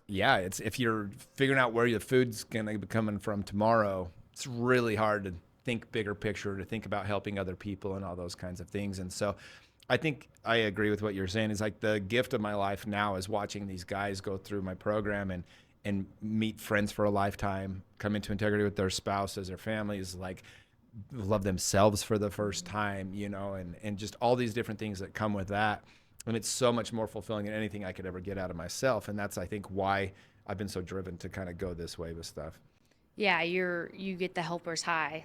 it's if you're figuring out where your food's going to be coming from tomorrow, it's really hard to think bigger picture, to think about helping other people and all those kinds of things. And so I think I agree with what you're saying. Is like the gift of my life now is watching these guys go through my program and meet friends for a lifetime, come into integrity with their spouses, their families, like love themselves for the first time, and just all these different things that come with that. And it's so much more fulfilling than anything I could ever get out of myself. And that's, I think, why I've been so driven to kind of go this way with stuff. Yeah, you get the helper's high.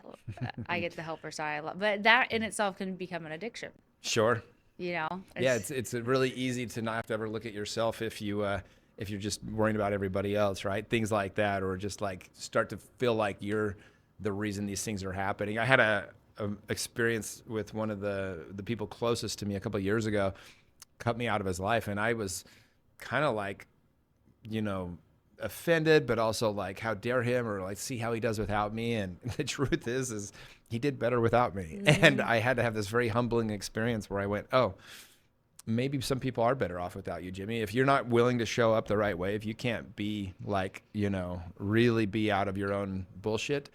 I get the helper's high a lot. But that in itself can become an addiction. Sure. Yeah, it's really easy to not have to ever look at yourself if you're just worrying about everybody else, right? Things like that, or just like start to feel like you're the reason these things are happening. I had a experience with one of the people closest to me a couple of years ago, cut me out of his life, and I was kind of like, offended, but also like, how dare him, or like, see how he does without me. And the truth is he did better without me. And I had to have this very humbling experience where I went, oh, maybe some people are better off without you, Jimmy. If you're not willing to show up the right way, if you can't be like, really be out of your own bullshit,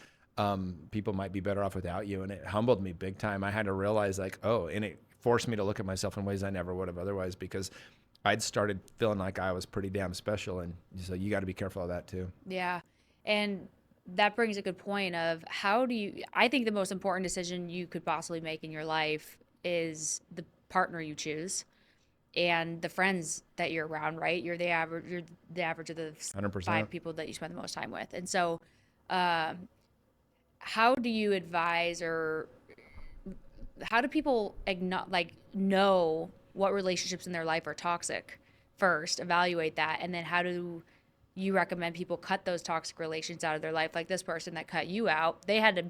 people might be better off without you. And it humbled me big time. I had to realize like, oh, and it forced me to look at myself in ways I never would have otherwise, because I'd started feeling like I was pretty damn special. And so you got to be careful of that too. Yeah. And that brings a good point of how do you, I think the most important decision you could possibly make in your life is the partner you choose and the friends that you're around, right? You're the average of the 100%. 5 people that you spend the most time with. And so, how do you advise, or how do people know what relationships in their life are toxic first, evaluate that, and then how do you recommend people cut those toxic relations out of their life? Like this person that cut you out, they had to,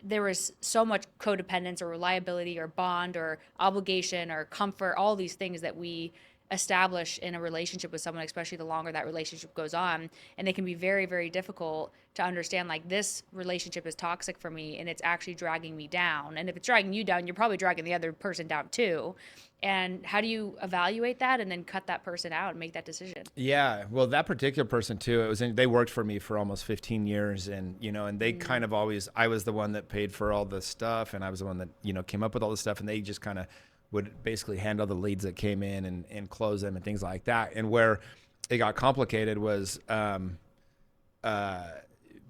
there was so much codependence or reliability or bond or obligation or comfort, all these things that we establish in a relationship with someone, especially the longer that relationship goes on. And it can be very, very difficult to understand, like, this relationship is toxic for me and it's actually dragging me down. And if it's dragging you down, you're probably dragging the other person down too. And how do you evaluate that and then cut that person out and make that decision? Yeah, well, that particular person too, they worked for me for almost 15 years, and and they kind of always, I was the one that paid for all the stuff, and I was the one that came up with all the stuff, and they just kind of would basically handle the leads that came in and close them and things like that. And where it got complicated was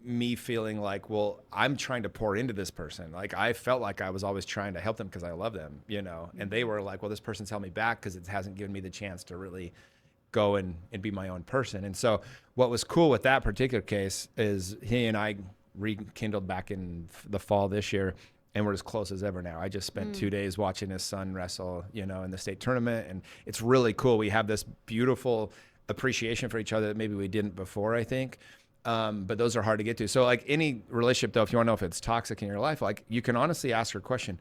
me feeling like, well, I'm trying to pour into this person. Like I felt like I was always trying to help them because I love them, and they were like, well, this person's held me back because it hasn't given me the chance to really go and be my own person. And so what was cool with that particular case is he and I rekindled back in the fall this year, and we're as close as ever now. I just spent 2 days watching his son wrestle, in the state tournament, and it's really cool. We have this beautiful appreciation for each other that maybe we didn't before, I think. But those are hard to get to. So like any relationship though, if you want to know if it's toxic in your life, like you can honestly ask your question.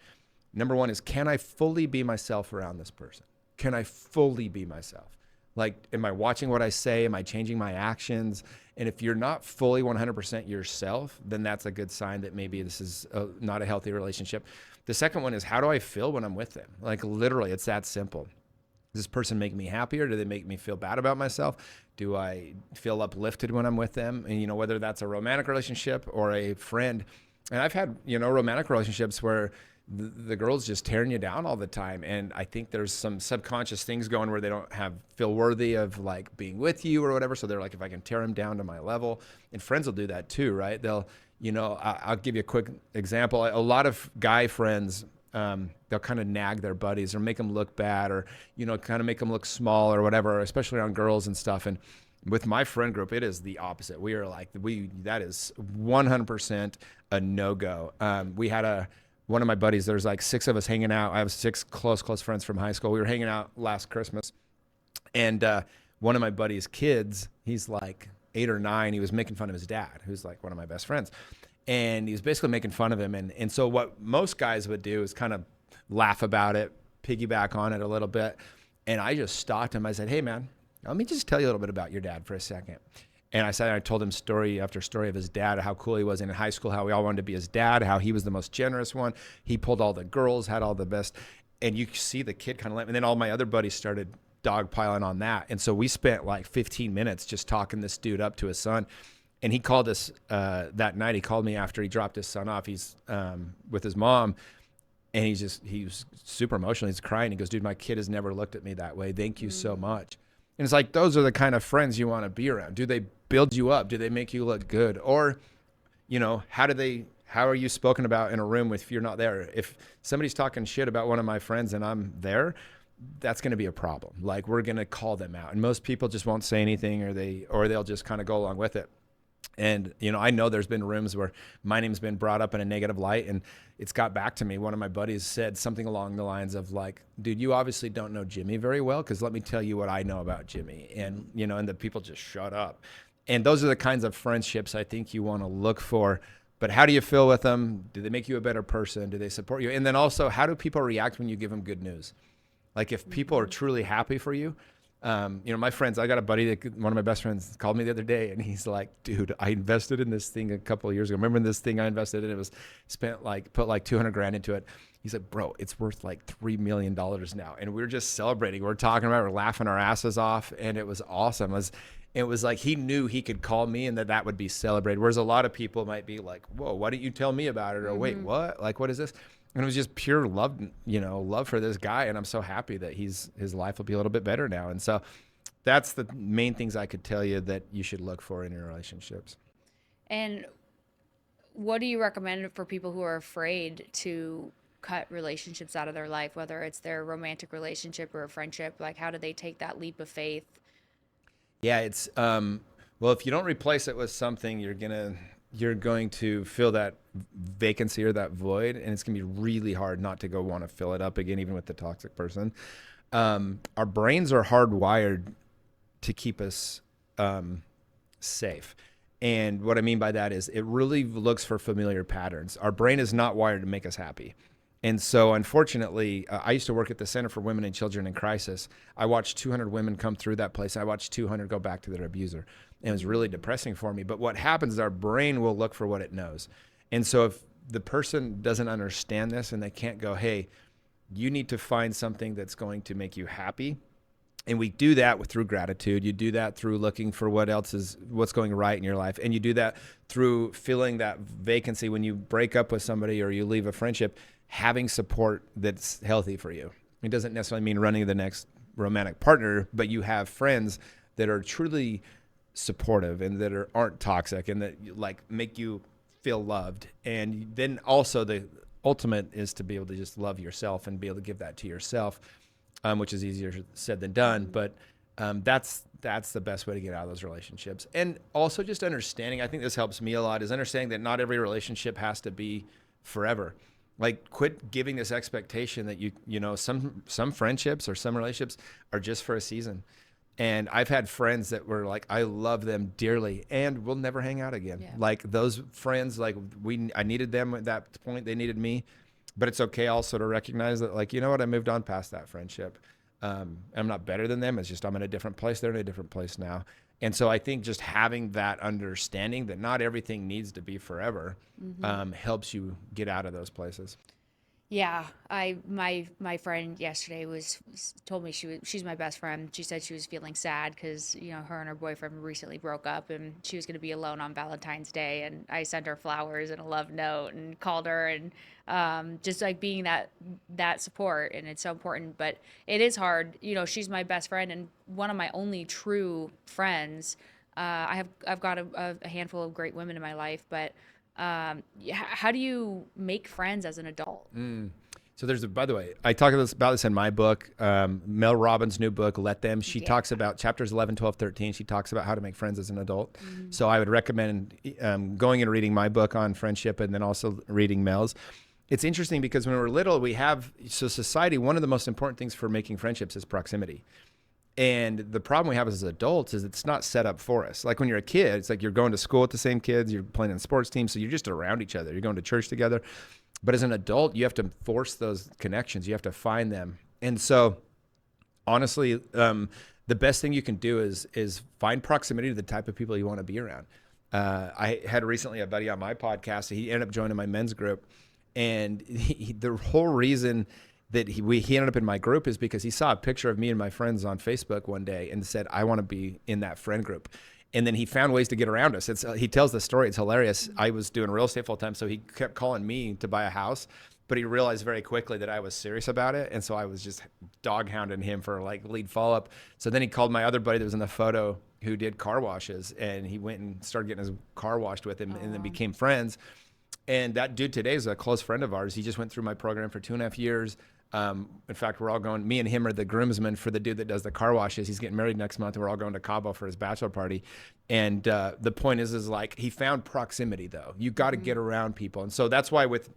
Number one is, can I fully be myself around this person? Can I fully be myself? Like, am I watching what I say? Am I changing my actions? And if you're not fully 100% yourself, then that's a good sign that maybe this is not a healthy relationship. The second one is, how do I feel when I'm with them? Like literally, it's that simple. Does this person make me happier? Do they make me feel bad about myself? Do I feel uplifted when I'm with them? And, whether that's a romantic relationship or a friend. And I've had, romantic relationships where the girl's just tearing you down all the time. And I think there's some subconscious things going where they don't feel worthy of like being with you or whatever. So they're like, if I can tear them down to my level. And friends will do that too, right? They'll, I'll give you a quick example. A lot of guy friends, they'll kind of nag their buddies or make them look bad, or kind of make them look small or whatever, especially around girls and stuff. And with my friend group, it is the opposite. We are like, that is 100% a no-go. We had one of my buddies, there's like 6 of us hanging out. I have 6 close friends from high school. We were hanging out last Christmas, and one of my buddy's kids, he's like 8 or 9. He was making fun of his dad, who's like one of my best friends. And he was basically making fun of him. And so what most guys would do is kind of laugh about it, piggyback on it a little bit. And I just stopped him. I said, hey, man, let me just tell you a little bit about your dad for a second. And I told him story after story of his dad, how cool he was in high school, how we all wanted to be his dad, how he was the most generous one. He pulled all the girls, had all the best. And you see the kid kind of, and then all my other buddies started dogpiling on that. And so we spent like 15 minutes just talking this dude up to his son. And he called us that night. He called me after he dropped his son off. He's with his mom, and he was super emotional. He's crying. He goes, dude, my kid has never looked at me that way. Thank you so much. And it's like, those are the kind of friends you want to be around. Do they build you up? Do they make you look good? Or, how are you spoken about in a room if you're not there? If somebody's talking shit about one of my friends and I'm there, that's going to be a problem. Like, we're going to call them out. And most people just won't say anything, or they'll just kind of go along with it. And, I know there's been rooms where my name's been brought up in a negative light, and it's got back to me. One of my buddies said something along the lines of like, dude, you obviously don't know Jimmy very well, because let me tell you what I know about Jimmy. And, and the people just shut up. And those are the kinds of friendships I think you want to look for. But how do you feel with them? Do they make you a better person? Do they support you? And then also, how do people react when you give them good news? Like, if people are truly happy for you, my friends, I got a buddy one of my best friends called me the other day, and he's like, dude, I invested in this thing a couple of years ago. Remember this thing I invested in? It was put like $200,000 into it. He's like, bro, it's worth like $3 million now. And we're just celebrating. We're talking about it. We're laughing our asses off. And it was awesome. And it was like he knew he could call me and that would be celebrated. Whereas a lot of people might be like, whoa, why didn't you tell me about it? Or wait, what? Like, what is this? And it was just pure love, love for this guy. And I'm so happy that his life will be a little bit better now. And so that's the main things I could tell you that you should look for in your relationships. And what do you recommend for people who are afraid to cut relationships out of their life, whether it's their romantic relationship or a friendship? Like, how do they take that leap of faith? Yeah, it's well, if you don't replace it with something, you're going to fill that vacancy or that void, and it's gonna be really hard not to go want to fill it up again, even with the toxic person. Our brains are hardwired to keep us safe. And what I mean by that is it really looks for familiar patterns. Our brain is not wired to make us happy. And so, unfortunately, I used to work at the Center for Women and Children in Crisis. I watched 200 women come through that place. I watched 200 go back to their abuser. And it was really depressing for me. But what happens is our brain will look for what it knows. And so if the person doesn't understand this and they can't go, hey, you need to find something that's going to make you happy. And we do that through gratitude. You do that through looking for what's going right in your life. And you do that through filling that vacancy when you break up with somebody or you leave a friendship, having support that's healthy for you. It doesn't necessarily mean running the next romantic partner, but you have friends that are truly supportive and that aren't toxic and that like make you feel loved. And then also the ultimate is to be able to just love yourself and be able to give that to yourself. Which is easier said than done, but that's the best way to get out of those relationships. And also just understanding, I think this helps me a lot, is understanding that not every relationship has to be forever. Like quit giving this expectation that some friendships or some relationships are just for a season. And I've had friends that were like, I love them dearly and we'll never hang out again. Yeah. Like those friends, like I needed them at that point, they needed me. But it's okay also to recognize that, like, you know what, I moved on past that friendship. I'm not better than them. It's just I'm in a different place. They're in a different place now. And so I think just having that understanding that not everything needs to be forever helps you get out of those places. Yeah, my friend yesterday told me she's my best friend. She said she was feeling sad because her and her boyfriend recently broke up and she was going to be alone on Valentine's Day. And I sent her flowers and a love note and called her and just like being that support. And it's so important, but it is hard. She's my best friend and one of my only true friends. I've got a handful of great women in my life, but how do you make friends as an adult? So by the way, I talk about this in my book, Mel Robbins' new book, Let Them. She talks about chapters 11, 12, 13. She talks about how to make friends as an adult. So I would recommend going and reading my book on friendship and then also reading Mel's. It's interesting because when we're little, society, one of the most important things for making friendships is proximity. And the problem we have as adults is it's not set up for us. Like when you're a kid, it's like you're going to school with the same kids, you're playing in sports teams, so you're just around each other. You're going to church together. But as an adult, you have to force those connections. You have to find them. And so honestly, the best thing you can do is find proximity to the type of people you want to be around. I had recently a buddy on my podcast. He ended up joining my men's group. And the whole reason that he ended up in my group is because he saw a picture of me and my friends on Facebook one day and said, I want to be in that friend group. And then he found ways to get around us. He tells the story. It's hilarious. I was doing real estate full time, so he kept calling me to buy a house, but he realized very quickly that I was serious about it. And so I was just dog hounding him for like lead follow up. So then he called my other buddy that was in the photo who did car washes, and he went and started getting his car washed with him and then became friends. And that dude today is a close friend of ours. He just went through my program for 2.5 years. In fact, we're all going, me and him are the groomsmen for the dude that does the car washes. He's getting married next month. We're all going to Cabo for his bachelor party. And the point is like, he found proximity though. You got to get around people. And so that's why with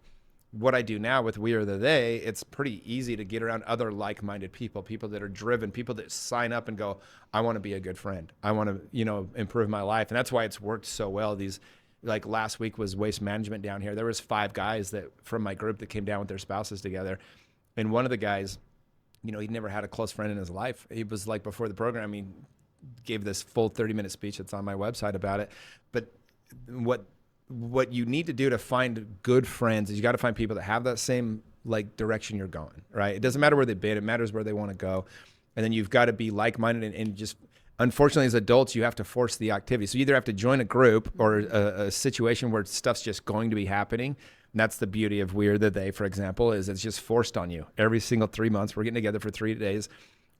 what I do now with We Are the They, it's pretty easy to get around other like-minded people that are driven, people that sign up and go, I want to be a good friend. I want to, improve my life. And that's why it's worked so well. Like last week was waste management down here. There was 5 guys that from my group that came down with their spouses together. And one of the guys, he'd never had a close friend in his life. He was like, before the program, he gave this full 30-minute speech that's on my website about it. But what you need to do to find good friends is you got to find people that have that same like direction you're going, right? It doesn't matter where they've been. It matters where they want to go. And then you've got to be like-minded and just Unfortunately, as adults, you have to force the activity. So you either have to join a group or a situation where stuff's just going to be happening. And that's the beauty of We're the They, for example, is it's just forced on you. Every single 3 months, we're getting together for 3 days.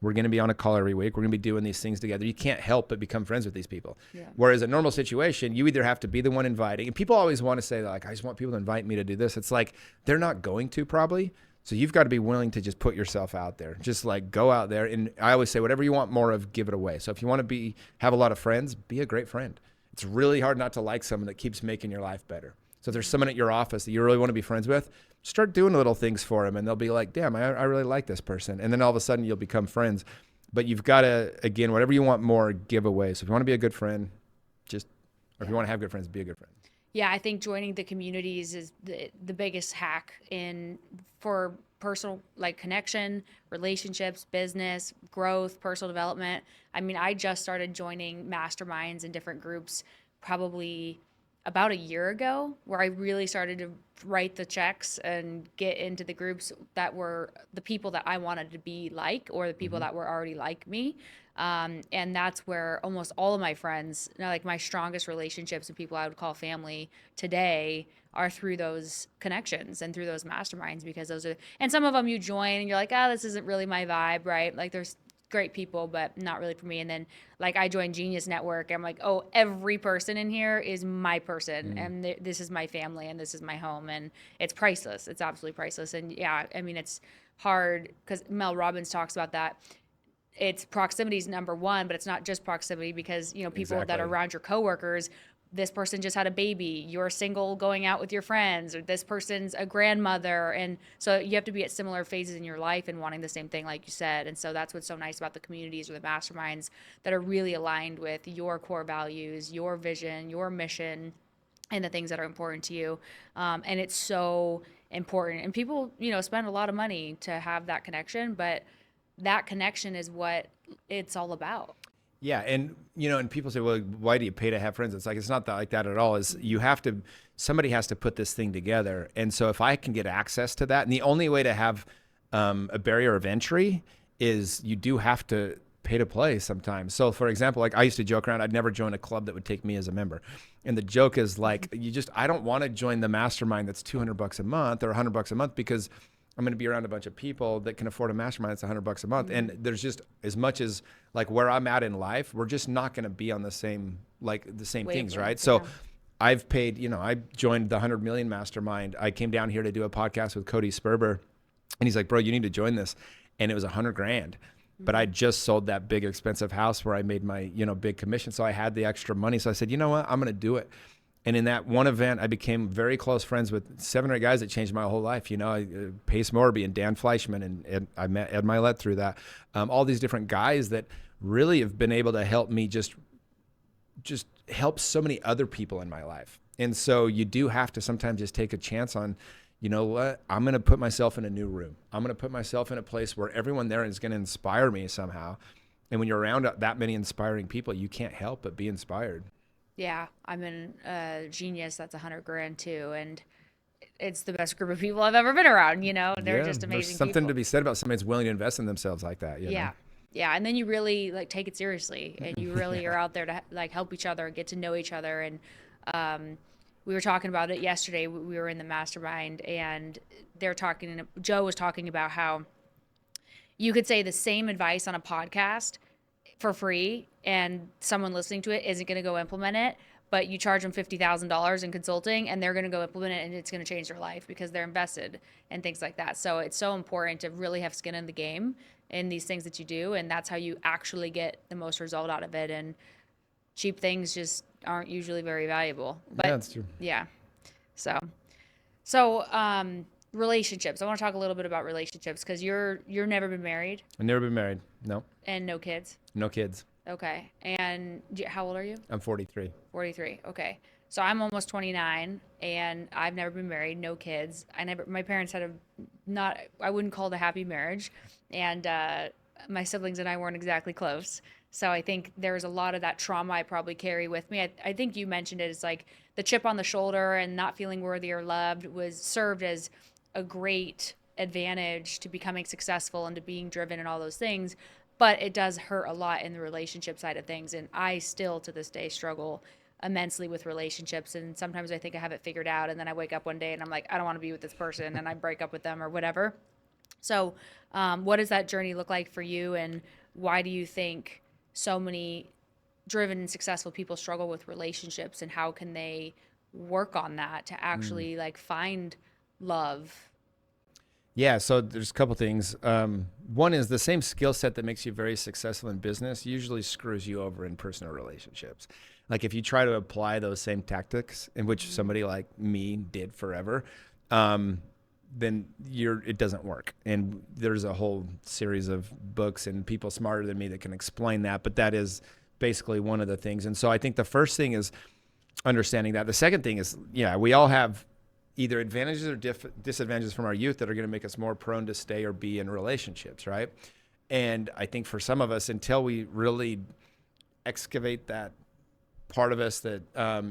We're going to be on a call every week. We're going to be doing these things together. You can't help but become friends with these people. Yeah. Whereas a normal situation, you either have to be the one inviting. And people always want to say, like, I just want people to invite me to do this. It's like, they're not going to probably. So you've got to be willing to just put yourself out there. Just like go out there. And I always say, whatever you want more of, give it away. So if you want to have a lot of friends, be a great friend. It's really hard not to like someone that keeps making your life better. So if there's someone at your office that you really want to be friends with, start doing little things for them. And they'll be like, damn, I really like this person. And then all of a sudden you'll become friends. But you've got to, again, whatever you want more, give away. So if you want to be a good friend, or if you want to have good friends, be a good friend. Yeah, I think joining the communities is the biggest hack for personal like connection, relationships, business, growth, personal development. I mean, I just started joining masterminds and different groups probably about a year ago, where I really started to write the checks and get into the groups that were the people that I wanted to be like, or the people that were already like me. And that's where almost all of my friends, like my strongest relationships with people I would call family today, are through those connections and through those masterminds, because those are, and some of them you join and you're like, oh, this isn't really my vibe, right? Like there's great people, but not really for me. And then like I joined Genius Network. I'm like, oh, every person in here is my person, and this is my family, and this is my home, and it's priceless. It's absolutely priceless. And yeah, I mean, it's hard because Mel Robbins talks about that. It's proximity is number one, but it's not just proximity, because people that are around your coworkers, this person just had a baby, you're single going out with your friends, or this person's a grandmother. And so you have to be at similar phases in your life and wanting the same thing, like you said. And so that's what's so nice about the communities or the masterminds that are really aligned with your core values, your vision, your mission, and the things that are important to you. And it's so important. And people, spend a lot of money to have that connection, but that connection is what it's all about. Yeah, and and people say, well, why do you pay to have friends? It's like, it's not that like that at all. Is somebody has to put this thing together. And so if I can get access to that, and the only way to have a barrier of entry is you do have to pay to play sometimes. So for example, like I used to joke around, I'd never join a club that would take me as a member. And the joke is like, I don't want to join the mastermind that's $200 a month or $100 a month, because I'm going to be around a bunch of people that can afford a mastermind that's $100 a month. And there's just, as much as like where I'm at in life, we're just not going to be on the same things, right? So I've paid, I joined the 100 million mastermind. I came down here to do a podcast with Cody Sperber, and he's like, bro, you need to join this. And it was $100,000. But I just sold that big expensive house where I made my, big commission. So I had the extra money. So I said, you know what, I'm going to do it. And in that one event, I became very close friends with 7 or 8 guys that changed my whole life. Pace Morby and Dan Fleischman, and I met Ed Milet through that. All these different guys that really have been able to help me just help so many other people in my life. And so you do have to sometimes just take a chance on, you know what, I'm going to put myself in a new room. I'm going to put myself in a place where everyone there is going to inspire me somehow. And when you're around that many inspiring people, you can't help but be inspired. Yeah, I'm in Genius. That's $100,000 too, and it's the best group of people I've ever been around. They're just amazing. There's something people. To be said about somebody that's willing to invest in themselves like that. Yeah, and then you really like take it seriously, and you really are out there to like help each other, get to know each other. And we were talking about it yesterday. We were in the mastermind, and Joe was talking about how you could say the same advice on a podcast for free, and someone listening to it isn't going to go implement it, but you charge them $50,000 in consulting, and they're going to go implement it, and it's going to change their life because they're invested and things like that. So it's so important to really have skin in the game in these things that you do, and that's how you actually get the most result out of it. And cheap things just aren't usually very valuable. But, yeah, that's true. Yeah. So relationships. I want to talk a little bit about relationships, because you're never been married. I've never been married. No. And no kids. No kids. Okay. And how old are you? I'm 43. 43. Okay. So I'm almost 29, and I've never been married, no kids. My parents had I wouldn't call it a happy marriage. And my siblings and I weren't exactly close. So I think there's a lot of that trauma I probably carry with me. I think you mentioned it as like the chip on the shoulder and not feeling worthy or loved served as a great advantage to becoming successful and to being driven and all those things. but it does hurt a lot in the relationship side of things. And I still to this day struggle immensely with relationships. And sometimes I think I have it figured out. And then I wake up one day and I'm like, I don't want to be with this person. And I break up with them or whatever. So, what does that journey look like for you? And why do you think so many driven and successful people struggle with relationships? And how can they work on that to Mm. actually like find love? Yeah, so there's a couple things. One is the same skill set that makes you very successful in business usually screws you over in personal relationships. Like if you try to apply those same tactics, in which Mm-hmm. somebody like me did forever, um, then it doesn't work. And there's a whole series of books and people smarter than me that can explain that. But that is basically one of the things. And so I think the first thing is understanding that. The second thing is, yeah, we all have either advantages or disadvantages from our youth that are going to make us more prone to stay or be in relationships, right? And I think for some of us, until we really excavate that part of us that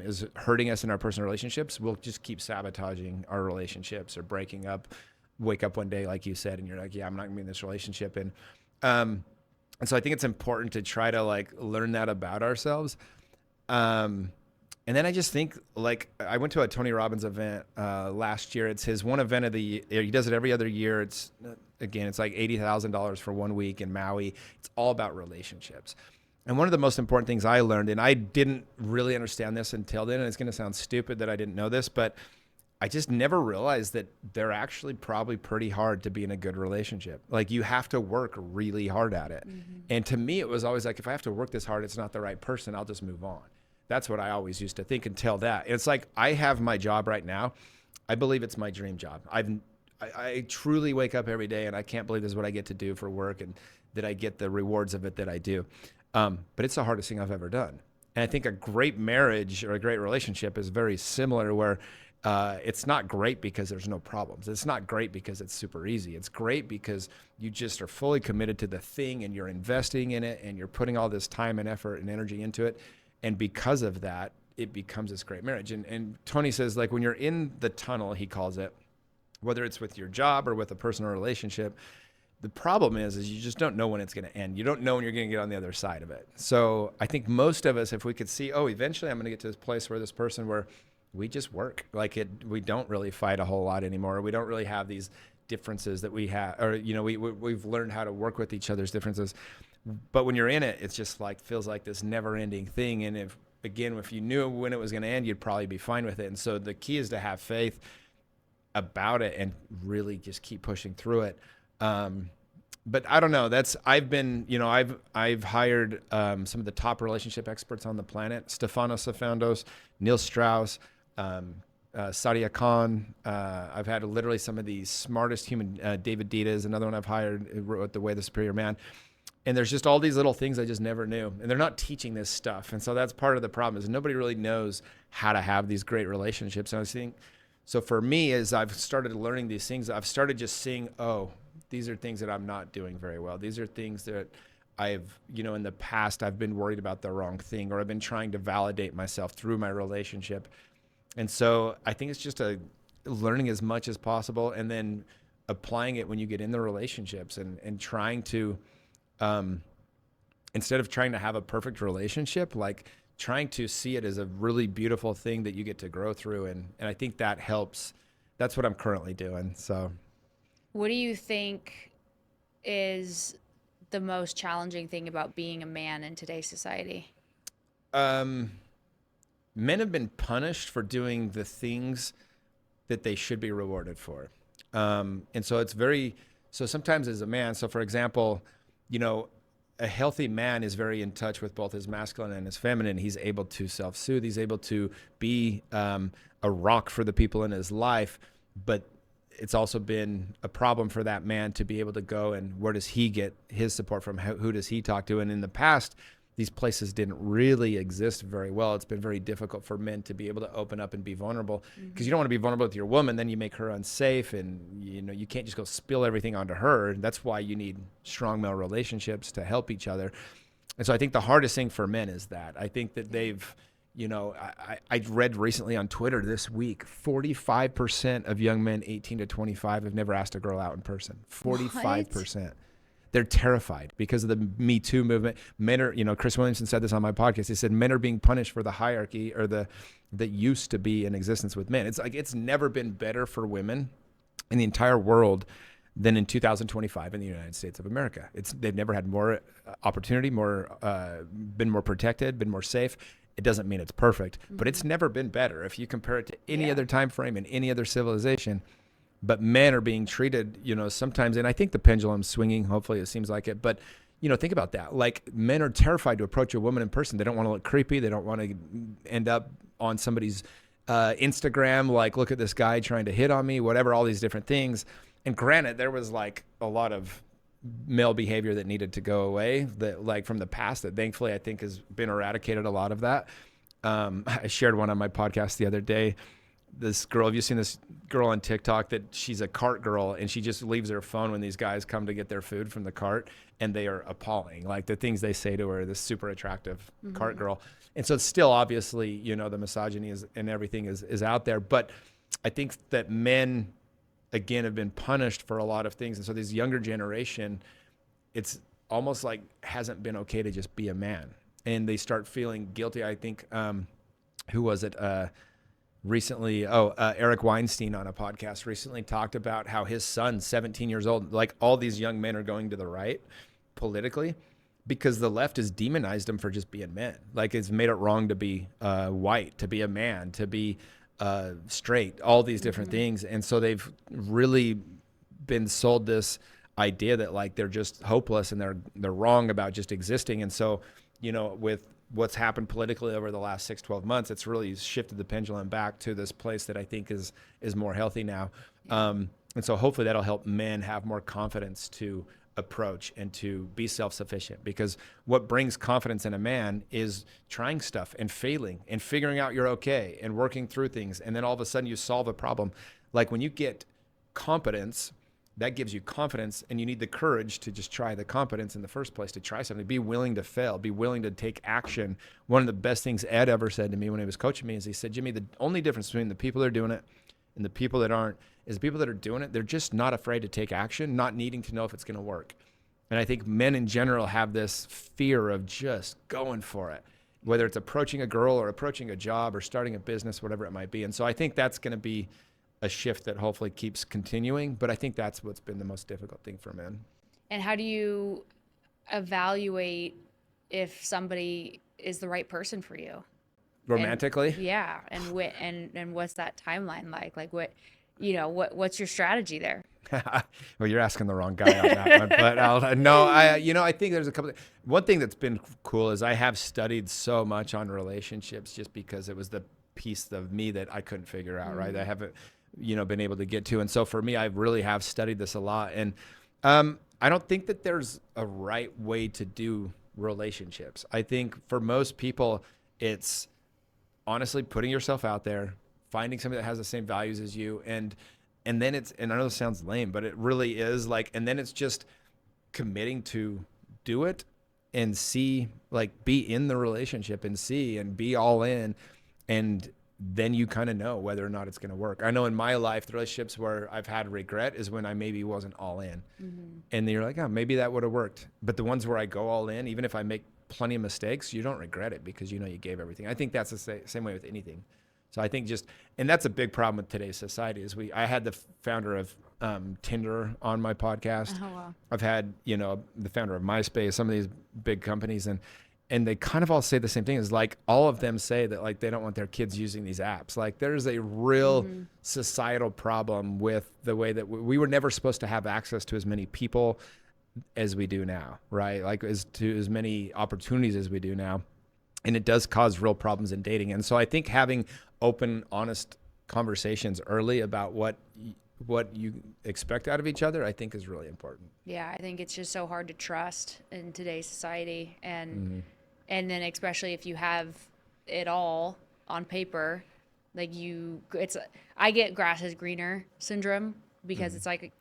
is hurting us in our personal relationships, we'll just keep sabotaging our relationships or breaking up. Wake up one day, like you said, and you're like, yeah, I'm not going to be in this relationship. Um, and so I think it's important to try to like learn that about ourselves. Um, and then I just think like I went to a Tony Robbins event last year. It's his one event of the year. He does it every other year. It's like $80,000 for 1 week in Maui. It's all about relationships. And one of the most important things I learned, and I didn't really understand this until then, and it's going to sound stupid that I didn't know this, but I just never realized that they're actually probably pretty hard to be in a good relationship. Like you have to work really hard at it. Mm-hmm. And to me, it was always like, if I have to work this hard, it's not the right person. I'll just move on. That's what I always used to think until that. It's like I have my job right now. I believe it's my dream job. I truly wake up every day and I can't believe this is what I get to do for work and that I get the rewards of it that I do. But it's the hardest thing I've ever done. And I think a great marriage or a great relationship is very similar where it's not great because there's no problems. It's not great because it's super easy. It's great because you just are fully committed to the thing and you're investing in it and you're putting all this time and effort and energy into it. And because of that, it becomes this great marriage. And Tony says, like, when you're in the tunnel, he calls it, whether it's with your job or with a personal relationship, the problem is you just don't know when it's going to end. You don't know when you're going to get on the other side of it. So I think most of us, if we could see, oh, eventually I'm going to get to this place where this person where we just work like it, we don't really fight a whole lot anymore. We don't really have these differences that we have, or, you know, we've learned how to work with each other's differences. But when you're in it, it's just like, feels like this never ending thing. And if you knew when it was going to end, you'd probably be fine with it. And so the key is to have faith about it and really just keep pushing through it. But I don't know. I've hired some of the top relationship experts on the planet: Stefano Safandos, Neil Strauss, Sadia Khan. I've had literally some of the smartest human. David Dita is another one I've hired who wrote The Way of the Superior Man. And there's just all these little things I just never knew, and they're not teaching this stuff. And so that's part of the problem is nobody really knows how to have these great relationships. And I was thinking, so for me, as I've started learning these things, I've started just seeing, oh, these are things that I'm not doing very well. These are things that in the past, I've been worried about the wrong thing, or I've been trying to validate myself through my relationship. And so I think it's just learning as much as possible and then applying it when you get in the relationships and trying to, instead of trying to have a perfect relationship, like trying to see it as a really beautiful thing that you get to grow through. And I think that helps. That's what I'm currently doing. So. What do you think is the most challenging thing about being a man in today's society? Um, Men have been punished for doing the things that they should be rewarded for. And so so sometimes as a man, so for example, a healthy man is very in touch with both his masculine and his feminine. He's able to self-soothe. He's able to be a rock for the people in his life. But it's also been a problem for that man to be able to go and where does he get his support from? Who does he talk to? And in the past, these places didn't really exist very well. It's been very difficult for men to be able to open up and be vulnerable because you don't want to be vulnerable with your woman. Then you make her unsafe and you can't just go spill everything onto her. That's why you need strong male relationships to help each other. And so I think the hardest thing for men is that I think that I read recently on Twitter this week, 45% of young men 18 to 25 have never asked a girl out in person. 45%. they're terrified because of the Me Too movement. Men are, Chris Williamson said this on my podcast. He said men are being punished for the hierarchy or that used to be in existence with men. It's like it's never been better for women in the entire world than in 2025 in the United States of America. They've never had more opportunity, been more protected, been more safe. It doesn't mean it's perfect, but it's never been better if you compare it to any other time frame in any other civilization. But men are being treated, sometimes, and I think the pendulum's swinging. Hopefully, it seems like it. But think about that. Like, men are terrified to approach a woman in person. They don't want to look creepy. They don't want to end up on somebody's Instagram, like, look at this guy trying to hit on me, whatever, all these different things. And granted, there was like a lot of male behavior that needed to go away, that like from the past, that thankfully I think has been eradicated, a lot of that. I shared one on my podcast the other day. This girl, have you seen this girl on TikTok that she's a cart girl and she just leaves her phone when these guys come to get their food from the cart, and they are appalling. Like the things they say to her, this super attractive cart girl. And so it's still obviously, the misogyny and everything is out there. But I think that men, again, have been punished for a lot of things. And so this younger generation, it's almost like hasn't been okay to just be a man. And they start feeling guilty. I think, who was it? Recently, Eric Weinstein on a podcast recently talked about how his son's 17 years old. Like, all these young men are going to the right politically because the left has demonized them for just being men. Like, it's made it wrong to be white, to be a man, to be straight, all these different things. And so they've really been sold this idea that like they're just hopeless and they're wrong about just existing. And so, with what's happened politically over the last 12 months, it's really shifted the pendulum back to this place that I think is more healthy now. And so hopefully that'll help men have more confidence to approach and to be self-sufficient, because what brings confidence in a man is trying stuff and failing and figuring out you're okay and working through things. And then all of a sudden you solve a problem. Like when you get competence, that gives you confidence, and you need the courage to just try the competence in the first place, to try something, be willing to fail, be willing to take action. One of the best things Ed ever said to me when he was coaching me is he said, Jimmy, the only difference between the people that are doing it and the people that aren't is the people that are doing it, they're just not afraid to take action, not needing to know if it's going to work. And I think men in general have this fear of just going for it, whether it's approaching a girl or approaching a job or starting a business, whatever it might be. And so I think that's going to be a shift that hopefully keeps continuing. But I think that's what's been the most difficult thing for men. And how do you evaluate if somebody is the right person for you? Romantically? And, yeah. And what's that timeline like? Like what's your strategy there? Well, you're asking the wrong guy on that one, but I think there's a couple. One thing that's been cool is I have studied so much on relationships just because it was the piece of me that I couldn't figure out, right? I haven't, been able to get to. And so for me, I really have studied this a lot. And I don't think that there's a right way to do relationships. I think for most people, it's honestly putting yourself out there, finding somebody that has the same values as you. And then and I know this sounds lame, but it really is like, and then it's just committing to do it and see, like, be in the relationship and see and be all in. And then you kind of know whether or not it's going to work. I know in my life, the relationships where I've had regret is when I maybe wasn't all in. And then you're like, oh, maybe that would have worked. But the ones where I go all in, even if I make plenty of mistakes, you don't regret it because you gave everything. I think that's the same way with anything. So I think and that's a big problem with today's society is I had the founder of Tinder on my podcast. Oh, wow. I've had, the founder of MySpace, some of these big companies, and they kind of all say the same thing. Is like all of them say that like they don't want their kids using these apps. Like there's a real societal problem with the way that we were never supposed to have access to as many people as we do now, right? Like as many opportunities as we do now. And it does cause real problems in dating. And so I think having open, honest conversations early about what you expect out of each other, I think is really important. Yeah, I think it's just so hard to trust in today's society. And then especially if you have it all on paper, like I get grass is greener syndrome because it's like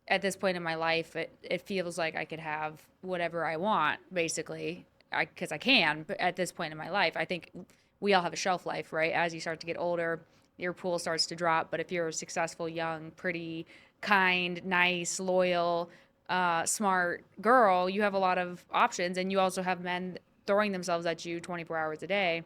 at this point in my life, it feels like I could have whatever I want, basically, because I can. But at this point in my life, I think we all have a shelf life, right? As you start to get older, your pool starts to drop. But if you're successful, young, pretty, kind, nice, loyal, smart girl, you have a lot of options, and you also have men throwing themselves at you 24 hours a day.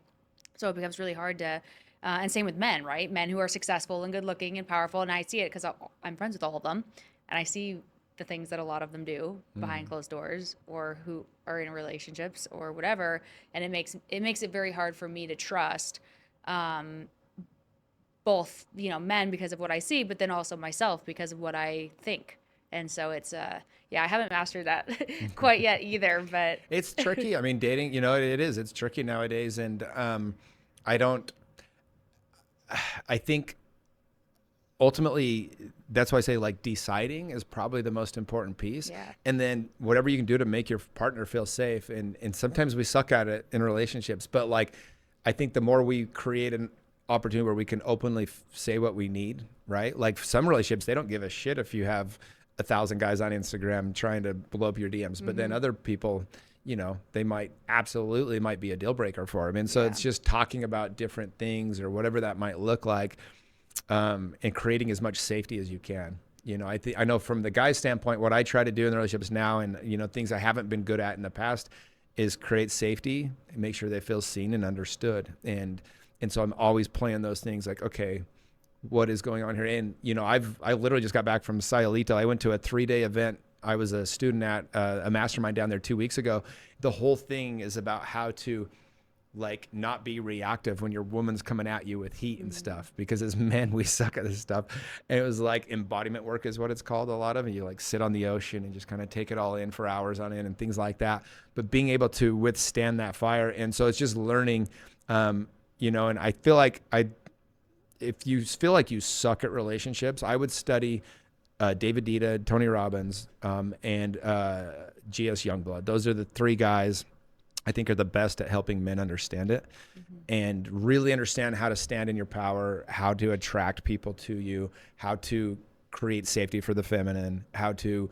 So it becomes really hard to, and same with men, right? Men who are successful and good looking and powerful. And I see it because I'm friends with all of them. And I see the things that a lot of them do behind Mm. closed doors or who are in relationships or whatever. And it makes it very hard for me to trust um, both, men because of what I see, but then also myself because of what I think. And so it's, yeah, I haven't mastered that quite yet either, but It's tricky. I mean, dating, it is. It's tricky nowadays. And I don't, I think ultimately that's why I say like deciding is probably the most important piece. yeah. And then whatever you can do to make your partner feel safe. And sometimes we suck at it in relationships, but like, I think the more we create an opportunity where we can openly say what we need, right? Like some relationships, they don't give a shit if you have 1,000 guys on Instagram trying to blow up your DMs, but then Mm-hmm. other people, they might be a deal breaker for them. And so Yeah. it's just talking about different things or whatever that might look like, and creating as much safety as you can. I know from the guy's standpoint, what I try to do in the relationships now, and things I haven't been good at in the past, is create safety and make sure they feel seen and understood. And so I'm always playing those things like, okay, what is going on here? And I literally just got back from Sayulita. I went to a 3-day event. I was a student at a mastermind down there 2 weeks ago. The whole thing is about how to like not be reactive when your woman's coming at you with heat and Mm-hmm. stuff, because as men we suck at this stuff. And it was like embodiment work is what it's called, a lot of it. You like sit on the ocean and just kind of take it all in for hours on end and things like that, but being able to withstand that fire. And so it's just learning, and I feel like if you feel like you suck at relationships, I would study David Dita, Tony Robbins, and GS Youngblood. Those are the three guys I think are the best at helping men understand it Mm-hmm. and really understand how to stand in your power, how to attract people to you, how to create safety for the feminine, how to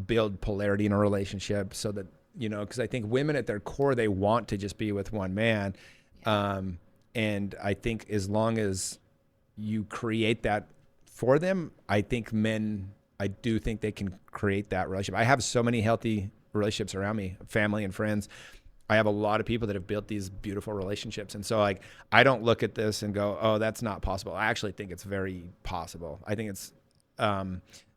build polarity in a relationship so that, because I think women at their core, they want to just be with one man. Yeah. And I think as long as you create that for them, I do think they can create that relationship. I have so many healthy relationships around me, family and friends. I have a lot of people that have built these beautiful relationships. And so like, I don't look at this and go, oh, that's not possible. I actually think it's very possible. I think it's,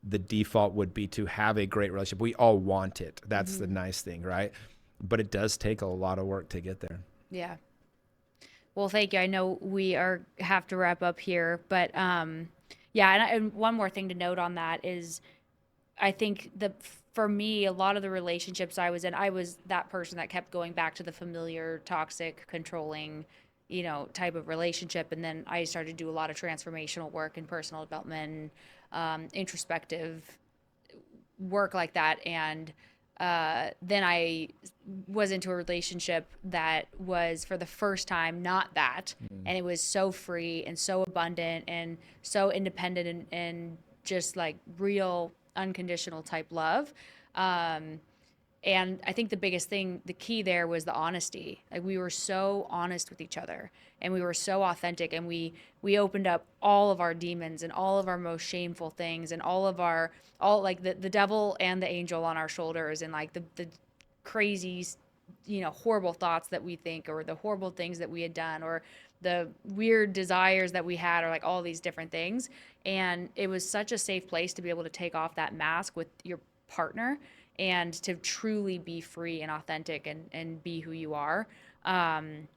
the default would be to have a great relationship. We all want it. That's the Mm-hmm. nice thing, right? But it does take a lot of work to get there. Yeah. Well, thank you. I know we are have to wrap up here, but yeah, and one more thing to note on that is I think for me, a lot of the relationships I was in, I was that person that kept going back to the familiar, toxic, controlling, type of relationship. And then I started to do a lot of transformational work and personal development, introspective work like that. And then I was into a relationship that was for the first time not that. Mm. And it was so free and so abundant and so independent and just like real unconditional type love. Um, and I think the biggest thing, the key there was the honesty. Like we were so honest with each other and we were so authentic and we opened up all of our demons and all of our most shameful things and all like the devil and the angel on our shoulders and like the crazy horrible thoughts that we think or the horrible things that we had done or the weird desires that we had or like all these different things. And it was such a safe place to be able to take off that mask with your partner and to truly be free and authentic and be who you are. And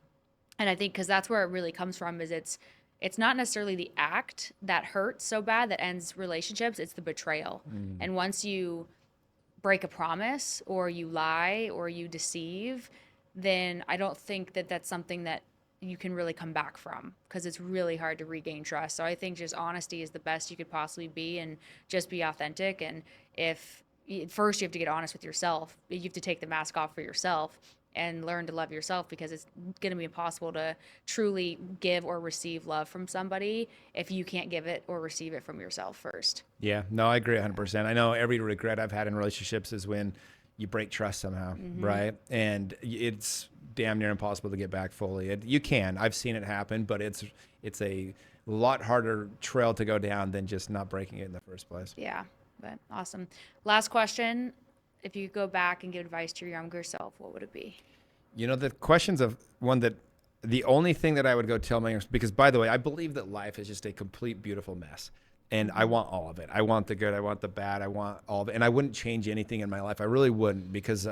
I think because that's where it really comes from is it's not necessarily the act that hurts so bad that ends relationships, it's the betrayal. Mm. And once you break a promise or you lie or you deceive, then I don't think that that's something that you can really come back from because it's really hard to regain trust. So I think just honesty is the best you could possibly be and just be authentic. And if first you have to get honest with yourself, you have to take the mask off for yourself and learn to love yourself because it's going to be impossible to truly give or receive love from somebody if you can't give it or receive it from yourself first. Yeah, no, I agree 100%. I know every regret I've had in relationships is when you break trust somehow, Mm-hmm. right? And it's damn near impossible to get back fully. You can. I've seen it happen, but it's a lot harder trail to go down than just not breaking it in the first place. Yeah. But awesome. Last question. If you could go back and give advice to your younger self, what would it be? You know, the questions of one that the only thing that I would go tell my, because by the way, I believe that life is just a complete beautiful mess. And I Mm-hmm. want all of it. I want the good. I want the bad. I want all of it. And I wouldn't change anything in my life. I really wouldn't, because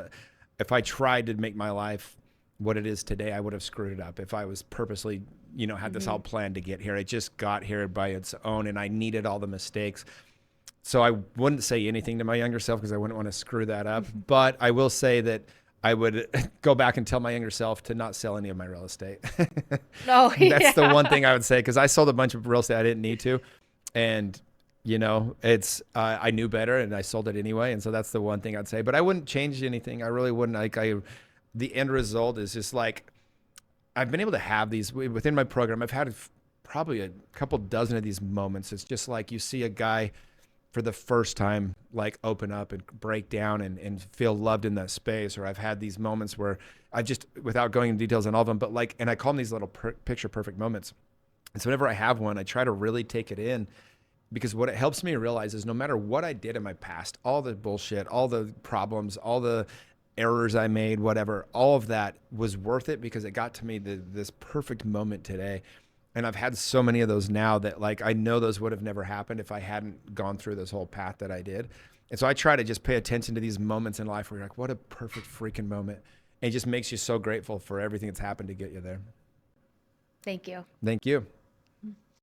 if I tried to make my life what it is today, I would have screwed it up. If I was purposely, had this Mm-hmm. all planned to get here, it just got here by its own, and I needed all the mistakes. So I wouldn't say anything to my younger self because I wouldn't want to screw that up. But I will say that I would go back and tell my younger self to not sell any of my real estate. Oh, That's the one yeah. thing I would say, because I sold a bunch of real estate I didn't need to, and it's I knew better and I sold it anyway, and so that's the one thing I'd say. But I wouldn't change anything. I really wouldn't. The end result is just like I've been able to have these within my program. I've had probably a couple dozen of these moments. It's just like you see a guy for the first time like open up and break down and feel loved in that space. Or I've had these moments where I just, without going into details on all of them, but like, and I call them these little picture perfect moments. And so whenever I have one, I try to really take it in, because what it helps me realize is no matter what I did in my past, all the bullshit, all the problems, all the errors I made, whatever, all of that was worth it, because it got to me this perfect moment today. And I've had so many of those now that like I know those would have never happened if I hadn't gone through this whole path that I did. And so I try to just pay attention to these moments in life where you're like, what a perfect freaking moment. And it just makes you so grateful for everything that's happened to get you there. Thank you. Thank you.